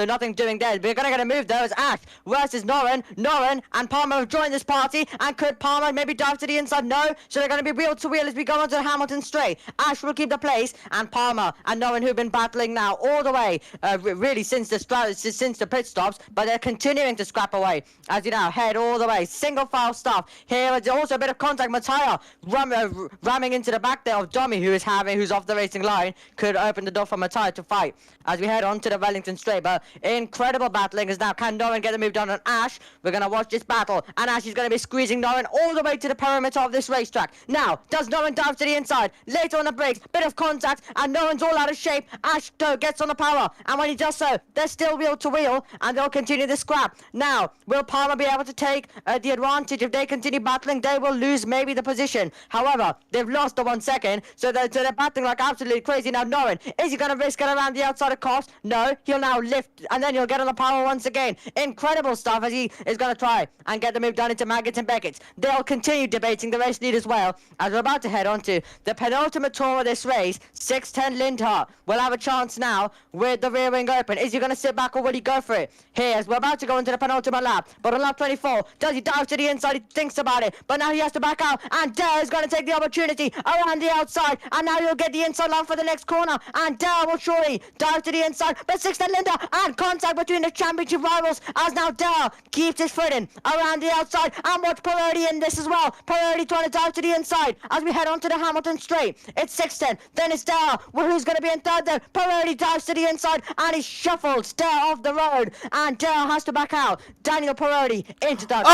nothing doing there. We're gonna get a move though as Ash versus Norin. Norin and Palmer have joined this party, and could Palmer maybe dive to the inside? No, so they're gonna be wheel to wheel as we go onto the Hamilton straight. Ash will keep the place, and Palmer and Norin, who've been battling now all the way, really since the pit stops, but they're continuing to scrap away as you now head all the way. Single file stuff. Here is also a bit of contact. Mattia ramming into the back there of Dummy, who's off the racing line, could open the door for Mattia to fight as we head on to the Wellington straight. But incredible battling is now. Can Norin get the move done on Ash? We're gonna watch this battle, and Ash is gonna be squeezing Norin all the way to the perimeter of this racetrack. Now, does Norin dive to the inside? Later on the brakes, bit of contact, and Norin's all out of shape. Ash though gets on the power, and when he does so, they're still wheel to wheel, and they'll continue the scrap. Now, will Palmer be able to take the advantage? If they continue battling, they will lose maybe the position. However, they've lost the 1 second, so they're battling like absolutely crazy. Now Norin, is he going to risk it around the outside of Cops? No, he'll now lift, and then he'll get on the power once again. Incredible stuff as he is going to try and get the move done into Maggots and Beckett's. They'll continue debating the race lead as well, as we're about to head on to the penultimate tour of this race. 6'10" Lindhart will have a chance now with the rear wing open. Is he going to sit back or will he go for it? Here, as we're about to go into the penultimate lap, but on lap 24, does he dive to the inside? He thinks about it, but now he has to back out, and Dare is going to take the opportunity around the outside, and now he'll get the inside line for the next corner, and Dare will surely dive to the inside, but Sixten Linda and contact between the championship rivals as now Dare keeps his footing around the outside, and watch Parodi in this as well. Parodi trying to dive to the inside as we head on to the Hamilton straight. It's Sixten, then it's Dare. Well, who's going to be in third there? Parodi dives to the inside, and he shuffles Dare off the road, and Dare has to back out. Daniel Parodi into that.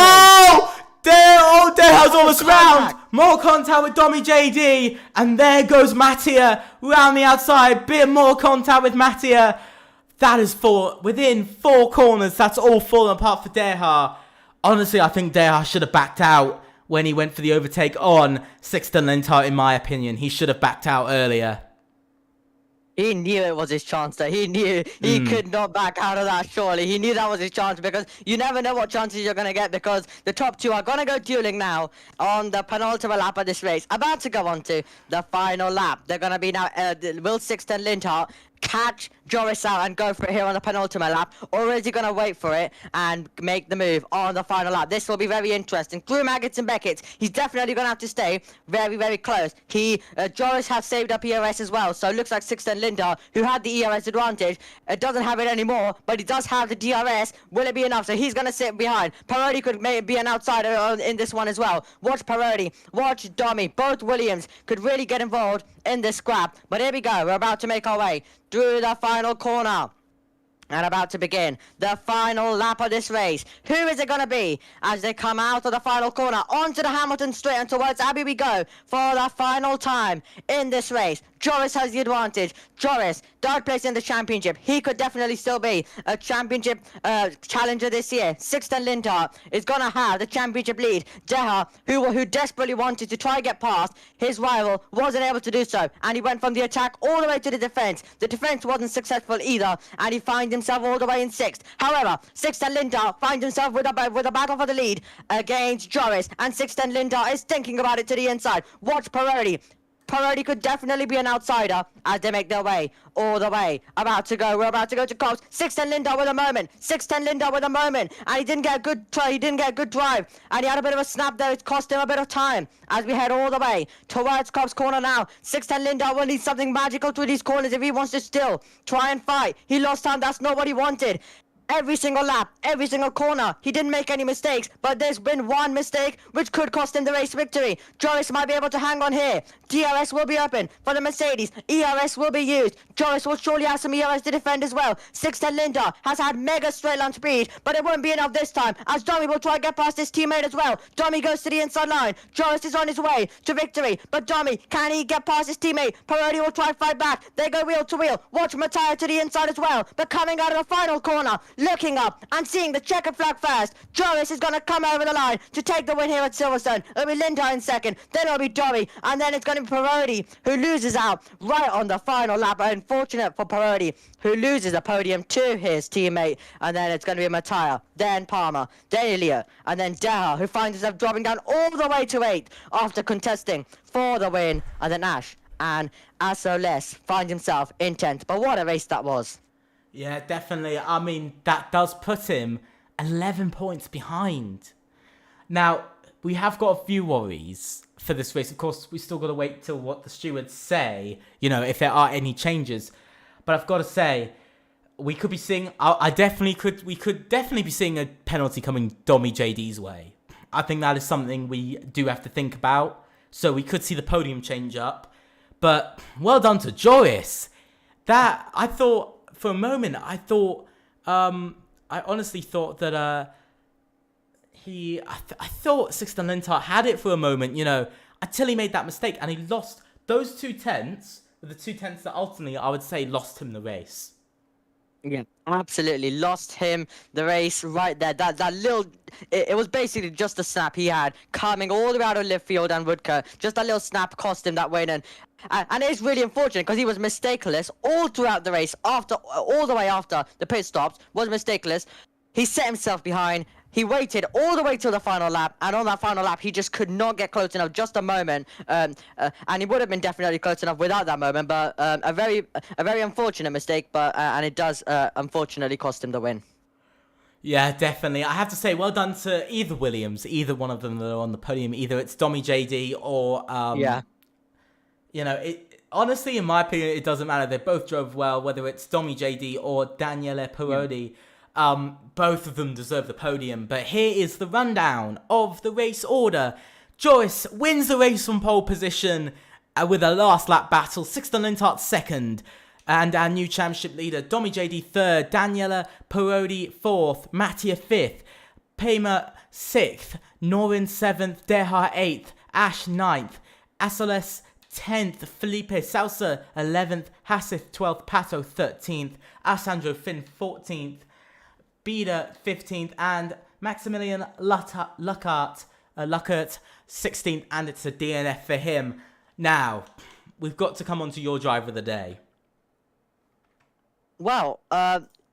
Dare has almost round. More contact with Dommy JD. And there goes Mattia round the outside. Bit more contact with Mattia. That is within 4 corners. That's all fallen apart for Deha. Honestly, I think Deha should have backed out when he went for the overtake on Sixten Lindhart, in my opinion. He should have backed out earlier. He knew it was his chance there. He knew he could not back out of that, surely. He knew that was his chance because you never know what chances you're going to get because the top 2 are going to go dueling now on the penultimate lap of this race. About to go on to the final lap. They're going to be now, will Sixten Lindhart catch Joris out and go for it here on the penultimate lap, or is he going to wait for it and make the move on the final lap? This will be very interesting. Through Maggots and Beckett, he's definitely going to have to stay very, very close. Joris has saved up ERS as well, so it looks like Sixten Lindar, who had the ERS advantage, doesn't have it anymore, but he does have the DRS. Will it be enough? So he's going to sit behind. Parodi could be an outsider in this one as well. Watch Parodi, watch Domi. Both Williams could really get involved in this scrap. But here we go. We're about to make our way through the final corner. And about to begin the final lap of this race. Who is it going to be as they come out of the final corner onto the Hamilton straight and towards Abbey we go for the final time in this race. Joris has the advantage. Joris, third place in the championship. He could definitely still be a championship challenger this year. Sixten Lindar is going to have the championship lead. Deha, who desperately wanted to try and get past his rival, wasn't able to do so. And he went from the attack all the way to the defense. The defense wasn't successful either. And he finds himself all the way in sixth. However, Sixten Lindar finds himself with a battle for the lead against Joris. And Sixten Lindar is thinking about it to the inside. Watch Parodi. Parodi could definitely be an outsider as they make their way all the way. We're about to go to Cops. Sixten Lindar with a moment. And he didn't get a good try. He didn't get a good drive. And he had a bit of a snap there. It cost him a bit of time as we head all the way towards Cops corner now. Sixten Lindar will need something magical through these corners if he wants to still try and fight. He lost time. That's not what he wanted. Every single lap, every single corner, he didn't make any mistakes, but there's been one mistake which could cost him the race victory. Joris might be able to hang on here. DRS will be open for the Mercedes. ERS will be used. Joris will surely have some ERS to defend as well. Sixten Lindar has had mega straight line speed, but it won't be enough this time, as Domi will try and get past his teammate as well. Domi goes to the inside line. Joris is on his way to victory, but Domi, can he get past his teammate? Parodi will try and fight back. They go wheel to wheel. Watch Matteo to the inside as well, but coming out of the final corner, looking up and seeing the checkered flag first. Joris is going to come over the line to take the win here at Silverstone. It'll be Lindar in second, then it'll be Domi, and then it's going to be Parodi who loses out right on the final lap. Unfortunate for Parodi, who loses the podium to his teammate, and then it's going to be Matteo, then Palmer, then Ilya, and then Deha, who finds himself dropping down all the way to 8th after contesting for the win, and then Ash and Asoles finds himself in 10th. But what a race that was. Yeah, definitely. I mean, that does put him 11 points behind. Now, we have got a few worries for this race. Of course, we still got to wait till what the stewards say, you know, if there are any changes. But I've got to say, we could be seeing, we could definitely be seeing a penalty coming Domi JD's way. I think that is something we do have to think about. So we could see the podium change up. But well done to Joris. That, I thought, for a moment, I honestly thought that I thought Sixten Lindar had it for a moment, you know, until he made that mistake, and he lost those 2 tenths, the 2 tenths that ultimately, I would say, lost him the race. Yeah, absolutely lost him the race right there. That little, it was basically just a snap he had coming all the way out of left field and Woodker. Just that little snap cost him that win, and it's really unfortunate because he was mistakeless all throughout the race. All the way after the pit stops, was mistakeless. He set himself behind. He waited all the way till the final lap, and on that final lap, he just could not get close enough. Just a moment, and he would have been definitely close enough without that moment. But a very unfortunate mistake. But and it does unfortunately cost him the win. Yeah, definitely. I have to say, well done to either Williams, either one of them that are on the podium. Either it's Domi JD or yeah. You know, honestly, in my opinion, it doesn't matter. They both drove well, whether it's Domi JD or Daniele Parodi. Yeah. Both of them deserve the podium. But here is the rundown of the race order. Joris wins the race from pole position with a last lap battle. Sixten Lindar second. And our new championship leader, Domi JD third. Daniele Parodi fourth. Mattia fifth. Pema sixth. Norin seventh. Deha eighth. Ash ninth. Asoles 10th, Felipe Salsa 11th, Hassif 12th, Pato 13th, Alessandro Finn 14th, Bida 15th, and Maximilian Luckert 16th, and it's a DNF for him. Now, we've got to come on to your driver of the day. Well,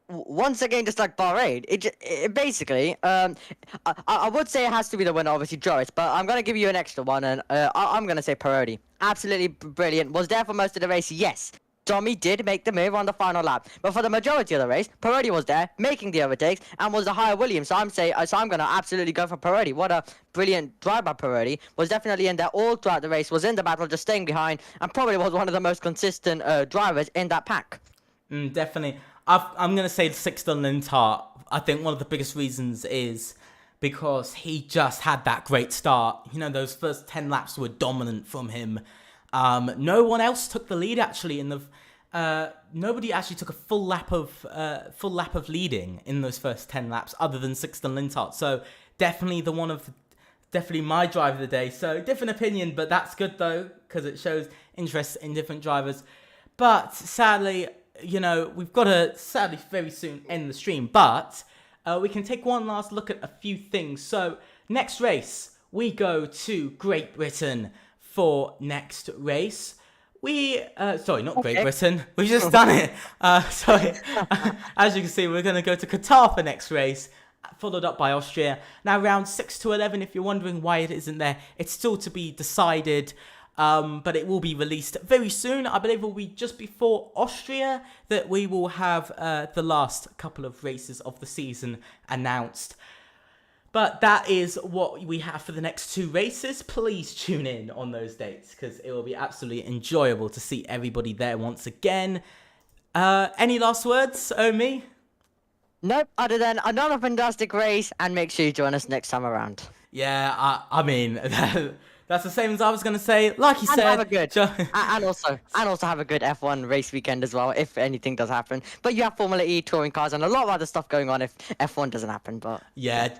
once again, just like Bahrain, it basically, I would say it has to be the winner, obviously, Joris, but I'm going to give you an extra one, and I'm going to say Parodi. Absolutely brilliant. Was there for most of the race, yes. Tommy did make the move on the final lap, but for the majority of the race, Peretti was there, making the overtakes, and was the higher Williams. So I'm going to absolutely go for Peretti. What a brilliant drive by Peretti. Was definitely in there all throughout the race, was in the battle, just staying behind, and probably was one of the most consistent drivers in that pack. Definitely. I'm going to say Sixten Linthart. I think one of the biggest reasons is because he just had that great start. You know, those first 10 laps were dominant from him. No one else took the lead actually in the. Nobody actually took a full lap of leading in those first 10 laps, other than Sixten Linthart. So definitely definitely my driver of the day. So different opinion, but that's good though because it shows interest in different drivers. But sadly, you know, we've got to sadly very soon end the stream. But we can take one last look at a few things. So next race, we go to Great Britain. For next race, sorry, not Great Britain. We've just done it. Sorry. As you can see, we're going to go to Qatar for next race, followed up by Austria. Now, round 6 to 11, if you're wondering why it isn't there, it's still to be decided, but it will be released very soon. I believe it will be just before Austria that we will have the last couple of races of the season announced. But that is what we have for the next 2 races. Please tune in on those dates because it will be absolutely enjoyable to see everybody there once again. Any last words, Omi? Nope, other than another fantastic race, and make sure you join us next time around. Yeah, I mean, that's the same as I was going to say. Like you and said, have a good, and also have a good F1 race weekend as well, if anything does happen. But you have Formula E, touring cars, and a lot of other stuff going on if F1 doesn't happen. But yeah.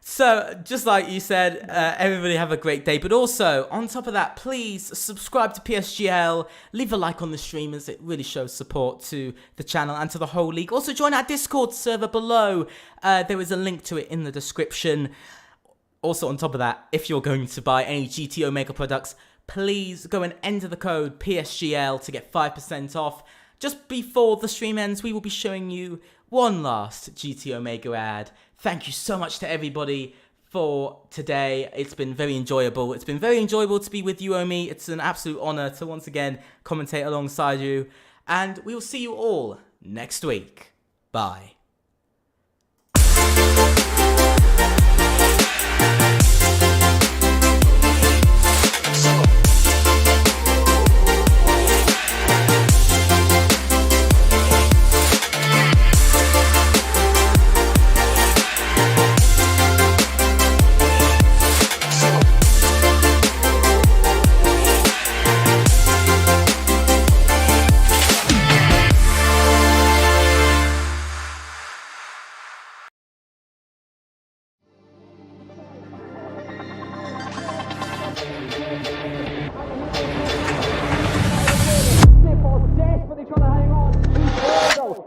So, just like you said, everybody have a great day. But also, on top of that, please subscribe to PSGL. Leave a like on the stream as it really shows support to the channel and to the whole league. Also, join our Discord server below. There is a link to it in the description. Also, on top of that, if you're going to buy any GT Omega products, please go and enter the code PSGL to get 5% off. Just before the stream ends, we will be showing you one last GT Omega ad. Thank you so much to everybody for today. It's been very enjoyable. It's been very enjoyable to be with you, Omi. It's an absolute honor to once again commentate alongside you. And we will see you all next week. Bye.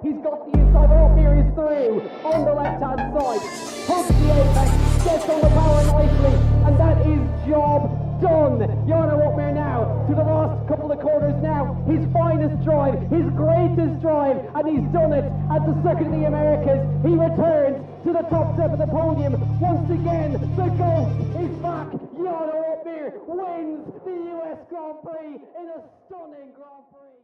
He's got the inside, all here is through, on the left-hand side, hooks the apex, gets on the power nicely, and that is job done. Jarno Opmeer now, to the last couple of corners now, his finest drive, his greatest drive, and he's done it at the Circuit of the Americas. He returns to the top step of the podium. Once again, the ghost is back. Jarno Opmeer wins the US Grand Prix in a stunning Grand Prix.